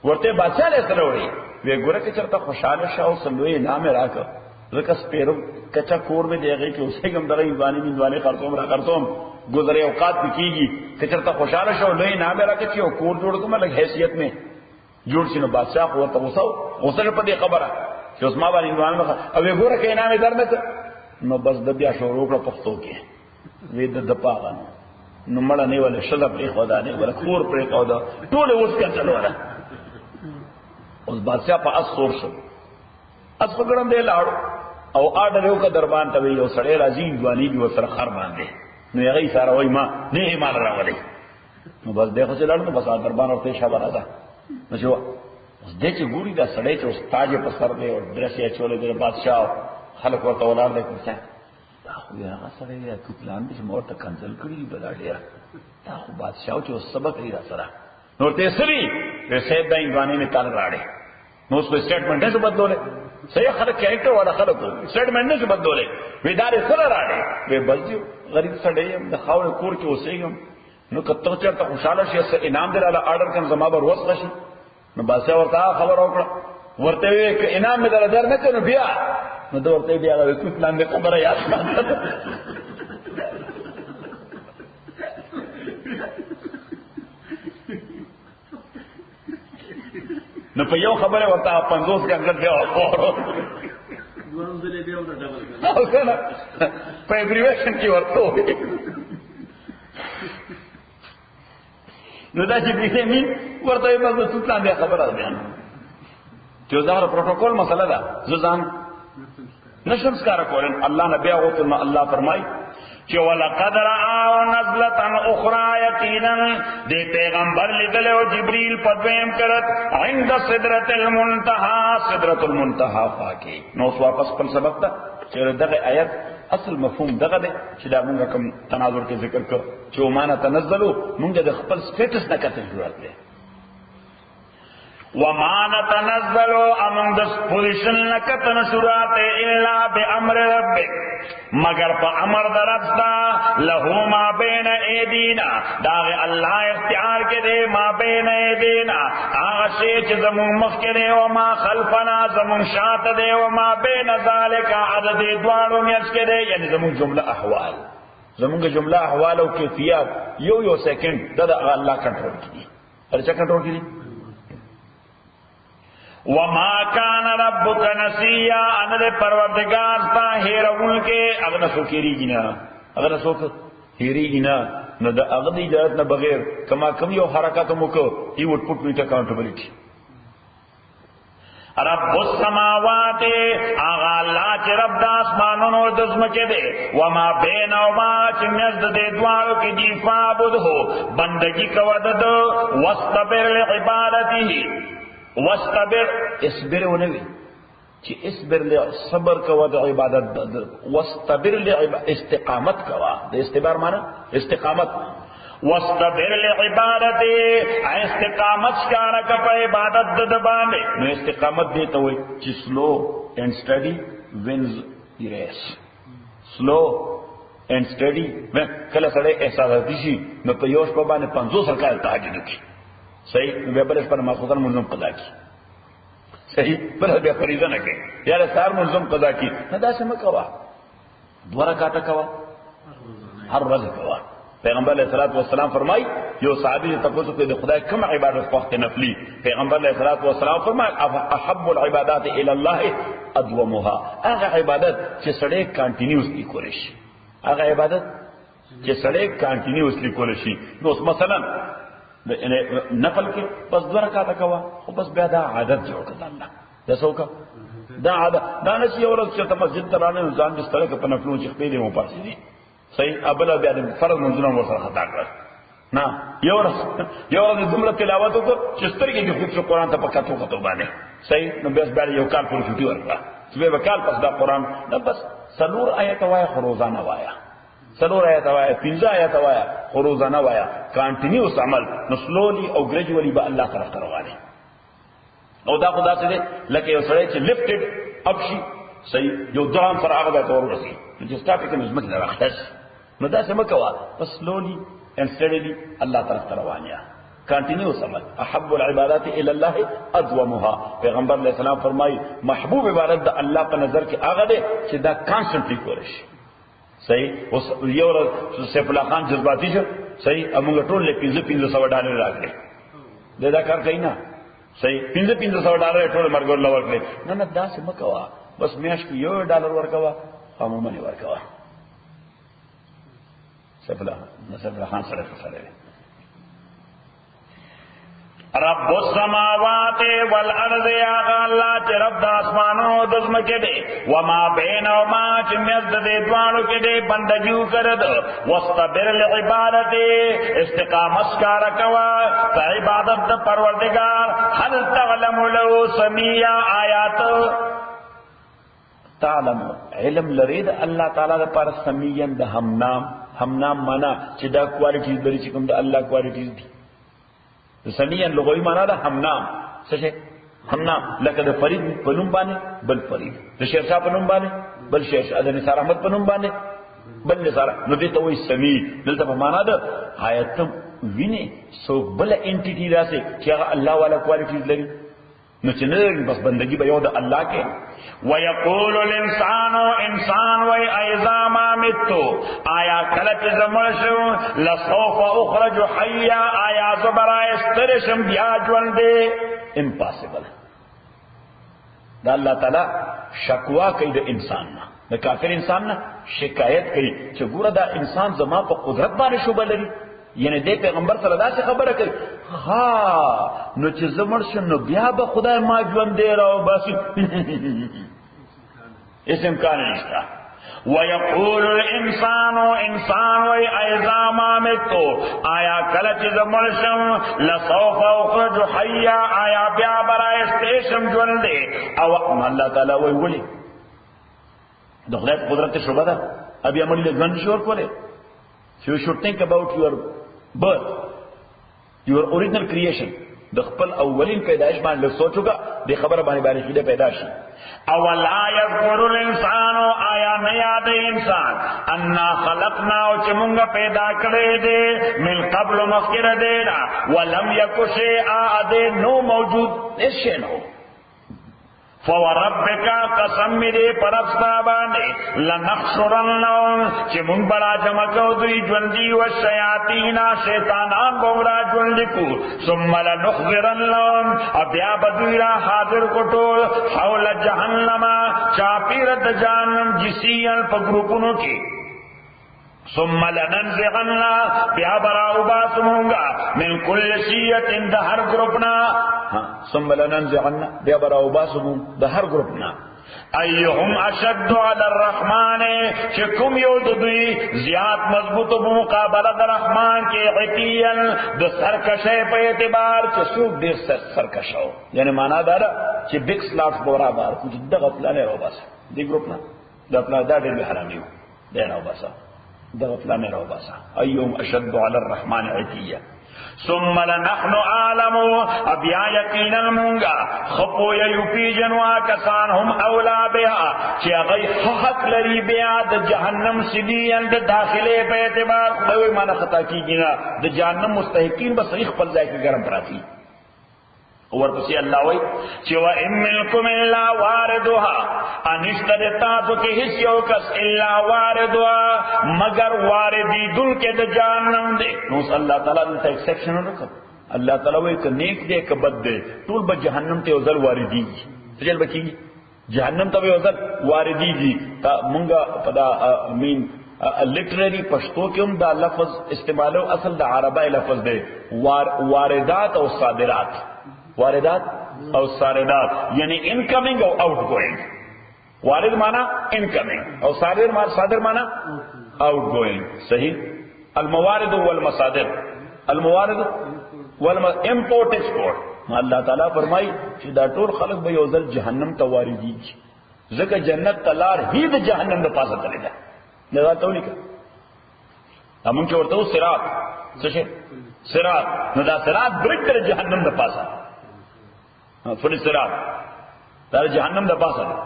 ورته بادشاہ له سره وړي وی ګوره کې چرته خوشاله شاو سلوي نام راکړه زکه سپیرو کچا کور میں دیږي چې اوسه کوم درې باندې خرڅوم را خرڅوم گزرے اوقات کیږي چې چرته خوشاله شاو لوی نام راکړه چې کور جوړ کوم لګ حیثیت میں جوړ شنو بادشاہ خو ته وسو په دې خبره چې اوس ما باندې باندې او وی ګوره کې نام درنه نو بس د بیا شروع کړ پښتو کې وی د پاغه نو مړه نه ولې شذ پر خدا نه ول خور پر خدا ټول اوس کې چلوره اوس بادشاہ په اسور شو اس وګړم دی لاړ او آرډر یو کا دربان ته یو سړی راځي ځواني دی وسره خر باندې نو هغه یې سره وای ما نه یې مال راولې نو بس دغه څه لاړ نو بس دربان ورته شابه راځه نو شو اوس دې چې ګوري دا سړی چې استاد په سر دی او درس یې چولې د بادشاہ خلک ورته ولاړ دي څه دا خو یې هغه سره یې کوپلان دې مور ته کنسل کړی بلا ډیر دا خو بادشاہ چې سبق لري را سره نو ته سری په سید دای ځواني نه کال راړې نو څه سټیټمنټ څه بدلولې صحیح خلک کریکټر والا خلک سټیټمنټ نه بدلولې وی دارې سره راړې وی بلځي غریب سړی د خاور کور کې اوسېږم نو کته چرته خوشاله شي انعام دې لاله آرډر کړم زما بر وس شي نو باسه ورته خبر وکړه ورته وی ک انعام مې در نه کړو بیا نو دا ورته بیا غوښتل کوم پلان دې خبره یاد کړه نو په یو خبره ورته 50 غنټه بیا وره دوانځلې بیا ورته ډبل کړه په ایبریویشن کې ورته نو دا چې دې مين ورته یې مزه څه نه خبره بیان چې ظاهر پروتوکول مسله ده ځان نشم سکار کولن الله نبی هغه ته الله فرمای چې ولقد رآه نزلة اخرى یقینا دې پیغمبر لیدل او جبرئیل په دویم کرت عند سدرۃ المنتهى سدرۃ المنتهى فاکي نو واپس پر سبق ده چې دغه آیت اصل مفهوم دغه ده چې دا موږ کوم تناظر کې ذکر کړ چې ومانه تنزلوا موږ د خپل سټیټس نه کته ضرورت ده وما نتنزل امong the position لکتن سورات الا بامر ربک مگر په امر درستا له ما بین ایدینا دا الله اختیار کې دی ما بین ایدینا هغه شی چې زمون مخ کې دی او ما خلفنا زمون شاته دی او ما بین ذالک عدد دوانو میاس کې دی یعنی زمون جمله احوال زمونږ جمله احوال او کیفیت یو سیکنډ دا الله کنټرول کوي ارچا کنټرول کوي وما كان ربك نسيا ان دے پروردگار تا ہیرون کے اگر سو کیری گنا اگر سو ہیری گنا نو دا اغدی اجازت نہ بغیر کما کم یو حرکت مکو he would put weight accountability رب السماوات آغا اللہ چی رب دا اسمانونو دزمکے دے وما بینہما چی مزد دے دوارو کی جی فابد ہو بندگی کودد واستبر لعبادتی واستبر اصبر ونوی چی اصبر صبر کوا دا عبادت واستبر استقامت کوا دا استبار مانا استقامت واستبر لعبادت استقامت شکارا کپا عبادت دبانے نو استقامت دیتا ہوئی چی slow and steady wins the race slow and steady کلا سڑے احساساتی شی نو پیوش پا بانے 500 سرکار تحاجد کی صحیح ویبرش پر ماخوذن منظم قضا کی صحیح پر بیا فریضہ نہ کہ یار سار منظم قضا کی ندا سے مکوا دو رکعت کوا ہر روز کوا پیغمبر علیہ الصلوۃ والسلام فرمائی جو صحابی تپوسو کہ خدا کم عبادت وقت نفلی پیغمبر علیہ الصلوۃ والسلام فرمایا احب العبادات الی اللہ ادومها هغه عبادت چې سړی کنټینیوسلی کولی شي هغه عبادت چې سړی کنټینیوسلی کولی شي نو مثلا نفل کې بس 2 رکعات کوا خو بس بیا دا عادت جوړ کړه الله دسو کا دا عادت دا نشي اورل چې ته مسجد ته رانه ځان دې ستړي په نفلو چې خپل مو پاسې دي صحیح ابل بیا د فرض منځونه ورسره خطا کړ نه یو ورځ دومره تلاوت وکړ چې سترګې کې خود قرآن ته پکاتو کتو باندې صحیح نو بس بیا یو کال پورې چھٹی ورکړه چې به کال پس دا قرآن نه بس سلور آیت وای روزانه وایا سلور آیت وایا 15 آیت وایا روزانه وایا کنټینیوس عمل نو سلولی او ګریجولی به الله طرف ته روانه او دا خدا سره لکه یو سړی چې لفټډ اپ شي صحیح یو درام سره هغه ته ورسي چې سټاپ کې نظم نه راخص نو دا څه مکوا بس سلولی اینڈ سټډلی الله طرف ته روانه کنټینیوس عمل احب العبادات الى الله ادومها پیغمبر علیہ السلام فرمای محبوب عبادت د الله په نظر کې هغه ده چې دا کانسټنټلی کول شي صحیح اوس یو سیف الله خان جذباتی شو صحیح امونږ ټول له 1500 ډالر راغلي دا کار کوي نه صحیح 1500 ډالر ټول مرګور لور کړي نه دا څه مکوا بس میاش کې $1 ورکوا عموما ورکوا سیف الله خان سره سره رب السماوات والارض یا اللہ چ رب د اسمانوں دزمکے دے وما بینهما چ مزد دے دوانو کے دے بندگیو کرد واستبر لعبادت استقامت کار کوا عبادت د پروردگار هل تعلم له سمیا آیات تعلم علم لرید اللہ تعالی د پر سمیین د همنام معنا چې دا کوالټیز لري چې کوم د الله کوالټیز دي سمیان لغوی معنی دا همنام څه شي همنا لکه د فرید په نوم باندې بل فرید، د شیرشاه په نوم باندې بل شیرشاه، د نثار احمد په نوم باندې بل نثار. نو دې ته وایي سمیع. دلته په معنا ده آیت ویني څوک بل انټیټي راسي چې هغه الله والا کوالټیز لري، نو چې نه بس بندگی به یو د الله کې. ويقول الانسان انسان وای اذا ما مت آیا کله چې زمړ شو لسوف اخرج حیا آیا زبرا استرشم بیا ژوندې. امپاسبل. دا الله تعالی شکوا کوي د انسان نه، د کافر انسان نه شکایت کوي چې ګوره دا انسان زما په قدرت باندې شوبه لري. یعنی دې پیغمبر صلی الله علیه وسلم خبره کوي ها نو چې زمړ شو نو بیا به خدای ما ژوند دی راو بس اس امکان نشته. ويقول الانسان انسان وای اذا ما مت آیا کله چې زمړ شم لسوف اخرج حیا آیا بیا برای استشم ژوندې. او الله تعالی وای ولي د خدای قدرت شوبه ده ابي امر له ژوند شور کوله. So you should think about your birth, your original creation. د خپل اولین پیدائش باندې سوچوګه د خبره باندې خیده پیدا شي. اولا یذکر الانسان آیا نه یاد انسان ان خلقنا چې مونږ پیدا کړی دی من قبل مخکر دینا ولم یک شیئا دې نو موجود نشي نو. فوربک قسم دې پرستا باندې لنحشرنهم چې مونږ بلا جمع کو دوی ژوندۍ او شیاطین شیطانان بورا ژوندۍ کو ثم لنحضرنهم بیا بدوی را حاضر کوټول حول جهنم چاپیر د جهنم جسیل په ګروپونو کې ثم لننزغن بیا براو باسمونگا من کل شیئت د هر گروپنا ثم لننزغن بیا براو باسمون د هر گروپنا ایهم اشد علی الرحمن چکم یو دوی زیاد مضبوط په مقابله د رحمان کې عتیل د سرکشه په اعتبار چې څوک ډیر سرکشو. یعنی معنا دا چې بیگ سلاټ بورا بار کوم دغه پلان راو باسه دی گروپنا د پلان دا ډیر حرامي دی راو باسه دغه پلان راو باسه. ایهم اشد علی الرحمن عتیه ثم لنحن عالم ابیا یقینا مونگا خپو یوپی جنوا کسان هم اولا بها چې هغه حق لري بیا د جهنم سیدیان د داخله په اعتبار دوی معنا خطا کیږي نه د جهنم مستحقین به صحیح خپل ځای کې ګرم پراتی. ورپسې الله وای چې وا ان منکم الا واردها انشتر تاسو کې هیڅ یو کس الا واردها مگر واردی دل کې د جهنم دی. نو الله تعالی د ایکسپشن وکړ. الله تعالی وای ک نیک دی ک بد دی ټول به جهنم ته وزل واردی ځل بچی جهنم ته وزل واردی دي. مونږه پدا مين لټرری پښتو کې هم دا لفظ استعمالو اصل د عربی لفظ دی واردات او صادرات. واردات او صادرات یعنی انکمنگ او آؤٹ گوئنگ. وارد مانا انکمنگ اور صادر مانا آؤٹ گوئنگ. صحیح. الموارد والمصادر الموارد امپورٹ ایکسپورٹ. اللہ تعالیٰ فرمائی چې دا ټول خلق به یو ځل جهنم ته واردېږي ځکه جنت تلار هی د جهنم د پاسه تللی ده. دا ته ولیکه همون چې ورته صراط څه شي صراط نو دا صراط برج تر جهنم د پاسه فل صراط دا جهنم د پاسه ده.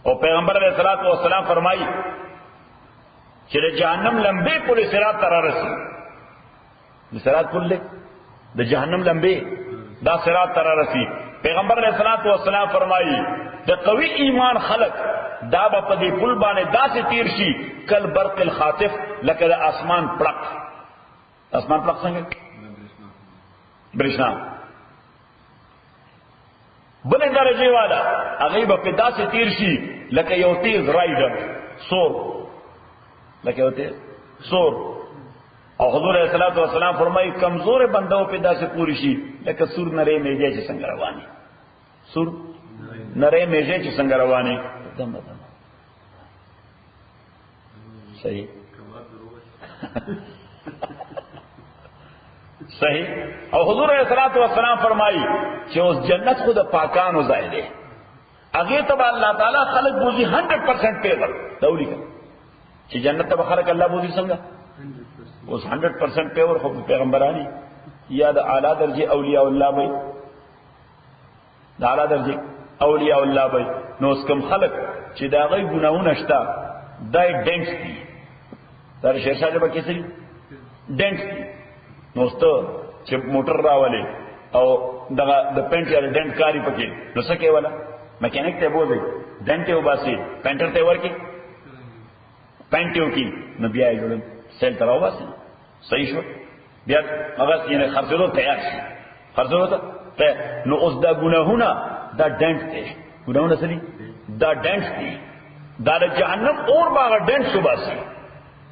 او پیغمبر علیہ الصلوۃ والسلام فرمائی چې د جهنم لمبه پل صراط تر رسي د صراط پل د جهنم لمبه دا صراط تر رسي. پیغمبر علیہ الصلوۃ والسلام فرمائی د قوی ایمان خلق دا په دې پل باندې داسې تیر شي کل برق الخاطف لکه د اسمان پړق. اسمان پړق څنګه برښنا بلې درجه والا هغه په داسې تیر شي لکه یو تیز رایډر سور لکه یو تیز سور. او حضور علیہ الصلوۃ والسلام فرمایي کمزور بندو په داسې پوری شي لکه سور نری میږي چې څنګه رواني سور نری میږي چې څنګه رواني دم دم. صحیح صحیح. او حضور علیہ الصلوۃ والسلام فرمایي چې اوس جنت خود پاکانو ځای دی هغه ته الله تعالی خلق بوزي 100% پیور دولی کا چې جنت ته خلق الله بوزي څنګه اوس 100% پیور خو پیغمبرانی یا د اعلی درجه اولیاء الله وي د اعلی درجه اولیاء الله به نو اس کم خلق چې دا غي ګناونه شتا دای ډنټ دي در شیشه به کیسې ډنټ دي نو ست چې موټر راولي او دغه د پینټ یا ډنټ کاری پکې نو څه کې ولا میکانیک ته بوځي ډنټ یو باسي پینټر ته ورکی پینټ یو کی نو بیا یې جوړ سیل تراو باسي صحیح شو بیا هغه یې خرڅولو تیار شي خرڅولو ته نو اوس دا ګناهونه دا ډنټ دی ګناهونه څه دي دا ډنټ دی دا د جهنم اور باغ ډنټ شو باسي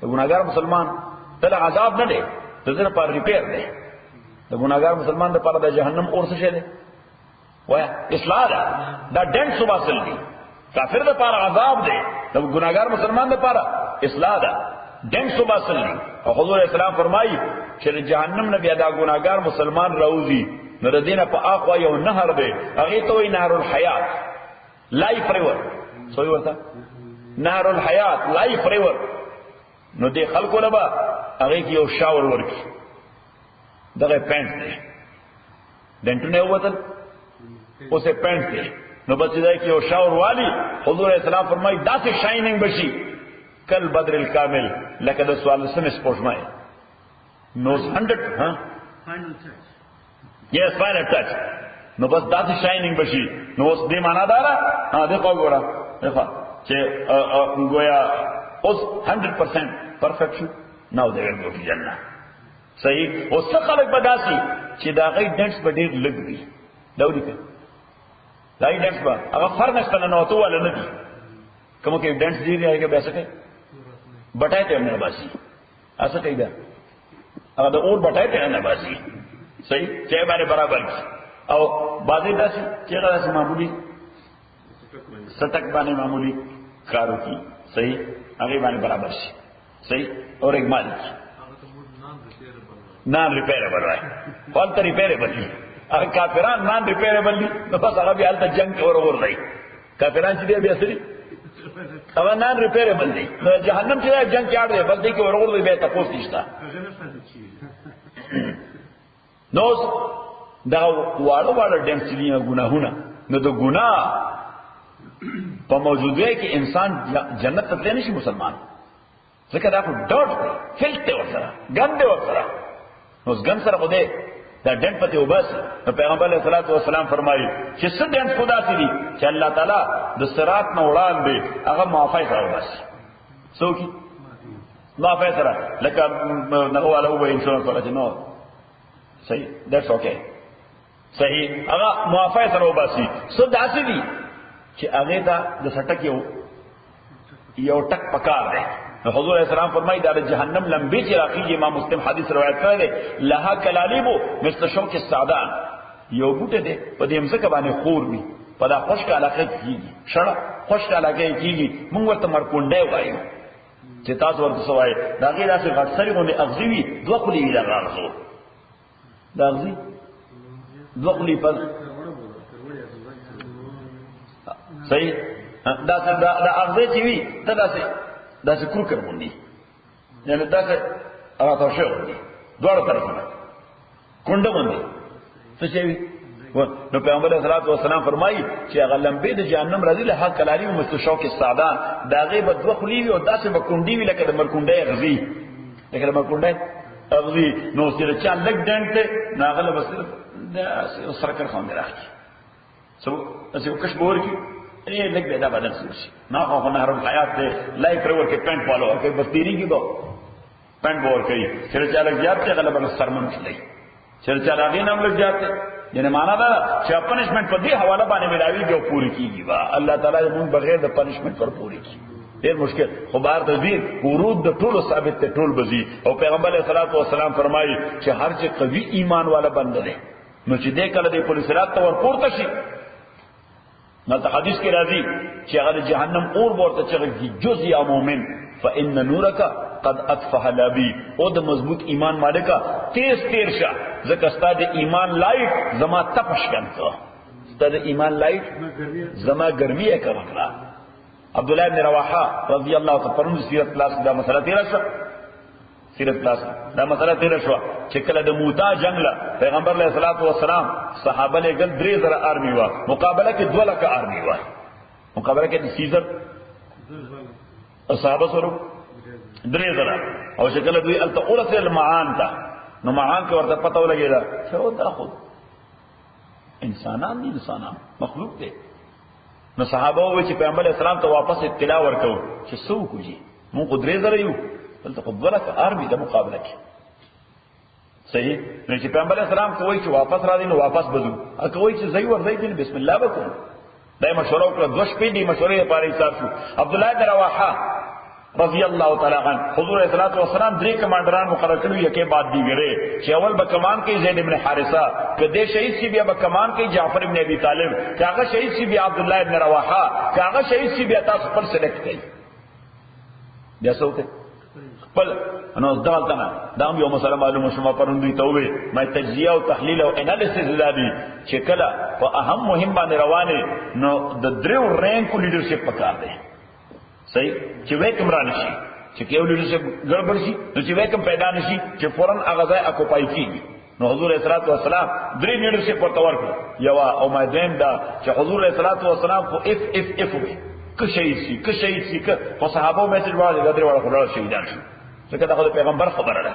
ګناهګار مسلمان تل عذاب نه دی دغه پر ریپیر دی د ګناهګار مسلمان د پر د جهنم اور څه شه دی وایا اصلاح دا ډنټ شو باسل دی کافر د پر عذاب دی د ګناهګار مسلمان د پر اصلاح ده ډنټ شو باسل دی او حضور اسلام فرمایي چې د جهنم نه بیا دا ګناهګار مسلمان راوځي نو د دینه په اخوا یو نهر دی هغه ته وی نهر الحیات لایف ریور سوې ورته نهر الحیات لایف ریور نو دې خلکو لبا هغه کې یو شاور ورکی دغه پینټ دی دنټونه وته اوسه پینټ دی نو بس دې کې یو شاور والی حضور اسلام فرمایي داسې شاینینګ بشي کل بدر الکامل لکه د سوال سم سپوږمۍ نو 100 ها yes final touch نو بس داسې شاینینګ بشي نو اوس دې معنا دارا ها دغه وګوره دغه چې گویا اوس 100% perfection now they will go to jannah صحیح اوس خلک بداسي چې دا غي ډنټس په ډېر لګ وي دا ودی دا ډنټس په هغه فرنس ته نه وته ولا نه دي کوم کې ډنټس دي هغه به څه کوي بټای ته نه باسي اسه کوي دا هغه د اور بټای ته نه باسي صحیح چې باندې برابر او بازي داسي چې داسي معمولی ستک باندې معمولی کارو کی صحیح هغه باندې برابر شي صحیح اور ایک مالک نان ریپیریبل راي فالت ریپیریبل دي هغه کافران نان ریپیریبل دي نو بس هغه بیا حالت جنگ اور ورغی کافران چې بیا سری هغه نان ریپیریبل دي نو جهنم چې جنگ کې اړ دی بس دې کې ورغورځي به تاسو نشته نو دا واړو واړو ډنسلی ګناهونه نو د ګناه په موجودګۍ کې انسان جنت ته تللی نشي مسلمان ځکه دا خو ډاټ فلټ ورسره ګند ورسره نو ګند سره خو دې دا ډنټ پته وبس نو پیغمبر علیه الصلاۃ والسلام فرمایي چې څه ډنټ خدا سي دي چې الله تعالی د صراط نه وړاندې هغه معافی سره وبس څوکي معافی سره لکه نو والا وې انشاء الله نو صحیح that's okay صحیح هغه معافی سره وباسي څه داسې دي چې هغه دا د سټک یو ټک پکار دی حضور اسلام فرمایي دا جهنم لمبي چې راخیږي امام مسلم حدیث روایت کړی لها کلالیبو مثل شوک السعدان یو بوټه دی په دې مزه باندې خور وي په دا خوشک علاقه کیږي شړه خوشک علاقه کیږي موږ ورته مرکونډه وایو چې تاسو ورته سوای دا غیر اسه غټ سری غونډه اغزوي دوه خلی وی دا راغلو دا اغزي دوه خلی په صحیح دا اغزي چې وي دا څه کور کوي یعنی دا څه راته شو دي دوه طرفونه کونډه باندې څه شي نو پیغمبر صلی الله علیه وسلم فرمایي چې هغه لمبې د جهنم راځي له حق کلالی او مستشوق السعدان دا غي بد وخلی او داسې بکونډي وی لکه د مرکونډه غزي لکه د مرکونډه غزي نو سره چا لګ ډنټ ناغله بس دا سرکر خون راځي سو اسې وکښ بور کی یہ لگ بیدا بدل سوچ نہ خو نهر الحیات دے لائف ریور کے پینٹ والو کہ بس تیری کی دو پینٹ بور کئی چر چا لگ جاتے غلبہ سرمن چلی چر چا لگی نام لگ جاتے یعنی مانا دا کہ پنشمنٹ پر دی حوالہ بانے ملاوی جو پوری کیږي وا اللہ تعالی من بغیر د پنشمنٹ پر پوری کی ډیر مشکل خو بار تدبیر ورود د ټولو ثابت ته ټول بزی او پیغمبر علیہ الصلوۃ والسلام فرمایي چې هر چې قوي ایمان والا بنده دی نو چې دې کله د پولیس رات ته ور پورته شي نو حدیث کې راځي چې هغه جهنم اور ورته چغږي جز یا مؤمن فإن نورک قد اطفح لبی او د مضبوط ایمان مالکا تیز شه ځکه ستاسو ایمان لایټ زما تپش کنه ستاسو ایمان لایټ زما ګرمي کړه عبد الله بن رواحه رضی الله تعالی عنہ سیرت کلاس دا مسله تیرا شو سیرت کلاس دا مسله تیر شو چې کله د موتا جنگ لا پیغمبر علیه الصلاۃ والسلام صحابه له ګل 3000 آرمی وا مقابله کې 2 لک آرمی وا مقابله کې سیزر صحابه سره 3000 او چې کله دوی الته اورته المعان تا نو معان کې ورته پته ولګیدا چې او دا خود انسانان دي انسانان مخلوق دي نو صحابه وی چې پیغمبر اسلام ته واپس اطلاع ورکو چې سو کوجی مون کو 3000 یو دلته خو ولک آرمی د مقابله کې صحیح نو چې پیغمبر اسلام کوی چې واپس را دي نو واپس بزو ا کوی چې زئی ور زئی بسم الله وکړو دای مشوره وکړه دوه شپې دی مشورې لپاره حساب شو عبد الله بن رواحه رضی اللہ تعالی عنہ حضور صلی اللہ علیہ وسلم درې کمانډران مقرر کړو یکه بعد دیګره چې اول به کمان کې زید ابن حارثه کده شهید سی بیا به کمان کې جعفر ابن ابي طالب کاغه شهید سی بیا عبد الله ابن رواحه کاغه شهید سی بیا تاسو پر سلیکټ کړئ بیا څه وکړي خپل نو ځدالته نه دا یو مسله معلومه شوه پروندې ته وې ما تجزیه او تحلیل او انالیسس زادي چې کله په اهم مهم باندې روانه نو د دریو رینک لیډرشپ پکار دی صحیح چې وې کوم را نشي چې کېو لیډرشپ ګړبړ شي نو چې وې کوم پیدا نشي چې فورن اغازه اکوپای کیږي نو حضور صلی الله علیه وسلم درې لیډرشپ ورته ورکړ یو او ما دیم دا چې حضور صلی الله علیه وسلم خو اف وي که شهید سی که په صحابه میسج وایي دا درې وړه خلک شهیدان شو ځکه دا د پیغمبر خبره ده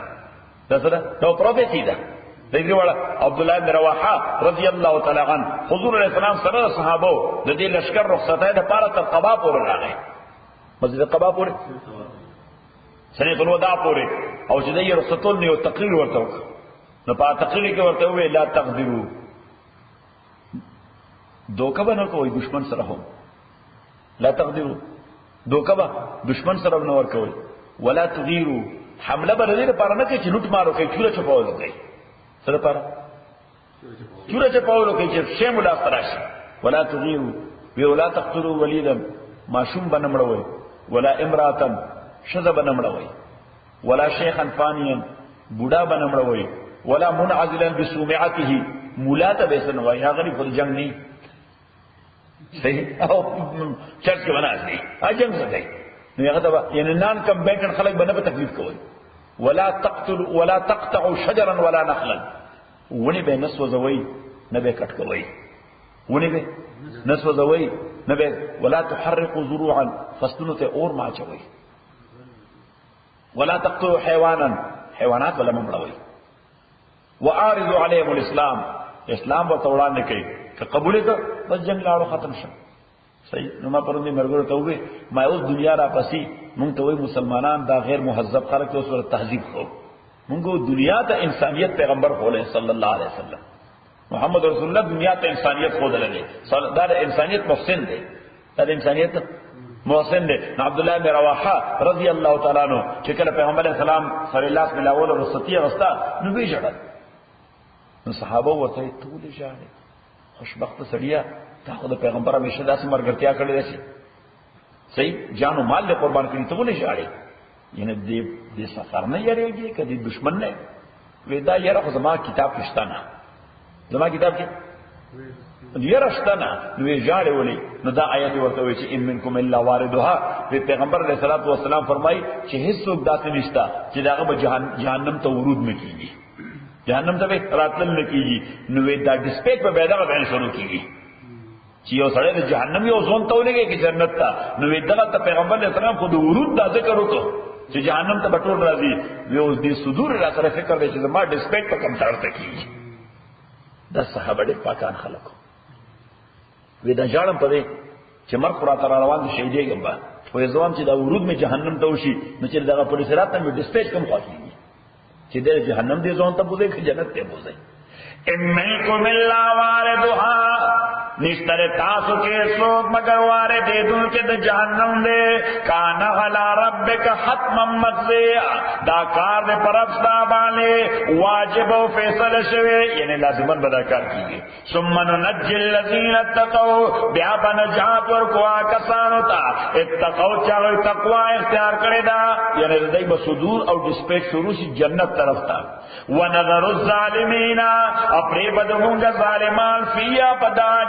دا څه ده دا پروفیسی ده دغه وړه عبد الله بن رواحه رضی الله تعالی عنہ حضور علیه السلام سره صحابه د دې لشکر رخصتای د پاره تر قبا پورې راغی مسجد قبا پورې سنه الوداع پورې او چې دې رخصتون یو تقریر ورته وکړ نو په تقریر کې ورته وی لا تقدروا دوکه بنه کوئی دشمن سره هم لا تقدروا دوکه به دشمن سره نه ور کوي ولا تغیروا حمله بر دې لپاره نه کې چې لوټ مارو کوي چوره چپاول کوي سره لپاره چوره چپاول کوي چې شی مولا تراشي ولا تغیروا ولا تقتلوا وليدا ماشوم بنمړوي ولا امراتن شذ بنمړوي ولا شيخا فانيا بوډا بنمړوي ولا منعزلا بسومعته مولا ته بیسن وای هغه په جنگ نه صحیح او چرچ کې بناس دي اجنګ څه نو هغه دا یعنی نان کمبیټن خلک باندې په تکلیف کوي ولا تقطعوا شجرا ولا نخلا ونی به نسو زوی نه به کټ کوي ونی به نسو زوی نه به ولا تحرقوا زروعا فاستنوا اور ما چوي ولا تقتلوا حیوانات ولا ممړوي واعرضوا عليهم الاسلام اسلام ورته وړاندې کوي که قبول کړ بس جنگ لاړو ختم شو صحیح نو ما پرونی مرګور ته وې ما اوس دنیا را پسی مونږ ته وې مسلمانان دا غیر مهذب خلک ته اوس تهذیب خو مونږ دنیا ته انسانیت پیغمبر خو صلی الله علیه وسلم محمد رسول الله دنیا ته انسانیت خو دلته دا انسانیت محسن دی دا انسانیت محسن دی عبد الله بن رواحه رضی الله تعالی عنہ چې کله پیغمبر اسلام صلی الله علیه وسلم ول رستی غستا نو وی جړل نو صحابه ورته ټول ژاړي خوشبخت سړیا تا خو د پیغمبر همیشه داسې مرګرتیا کړې ده صحیح جان او مال له قربان کړی ته ولې ژاړي یعنی دې سفر نه یریږي کدي دشمن نه ودا یره خو زما کتاب پښتانه زما کتاب کې یره شتنه نو ژاړي ولې نو دا آیت ورته وایي چې ان منکم الا واردها پیغمبر علیه الصلاۃ والسلام فرمایي چې هیڅ څوک داسې نشته چې داغه به جهنم ته ورود نکېږي جهنم ته به راتلل نکېږي نو دا ډسپیک په پیدا باندې شروع کیږي چې یو سړی د جهنم یو ځون ته ولګي کې جنت ته نو دغه ته پیغمبر علیه السلام خو د ورود دا ذکر وکړو چې جهنم ته بټول راځي وی اوس دې صدور را سره فکر دی چې ما ډسپیک په کم تر ته کیږي دا صحابه دې پاکان خلکو وی دا جاړم په دې چې مرګ را تر روان دي شهیدې ګمبا خو ځوام چې دا ورود می جهنم ته وشي نو چې دغه پولیس راته می ډسپیچ کم خاصيږي چې د جهنم دې ځون ته بوزي چې جنت ته بوزي امنکم الا واردها نشتر تاسو کې څوک مگر وارد دې کې د جهنم دې کان علی ربک حتما مقضیا دا کار دې پرستا باندې واجب او فیصله شوی یعنی لازمن بدا کار کیږي ثم ننجي الذين اتقوا بیا بنجات ورکوا کسانو ته اتقوا چې تقوا اختیار کړی دا یعنی دې به صدور او ډسپیچ شروع شي جنت طرف ته ونذر الظالمین اپری بدمونگا ظالمان فیا پدا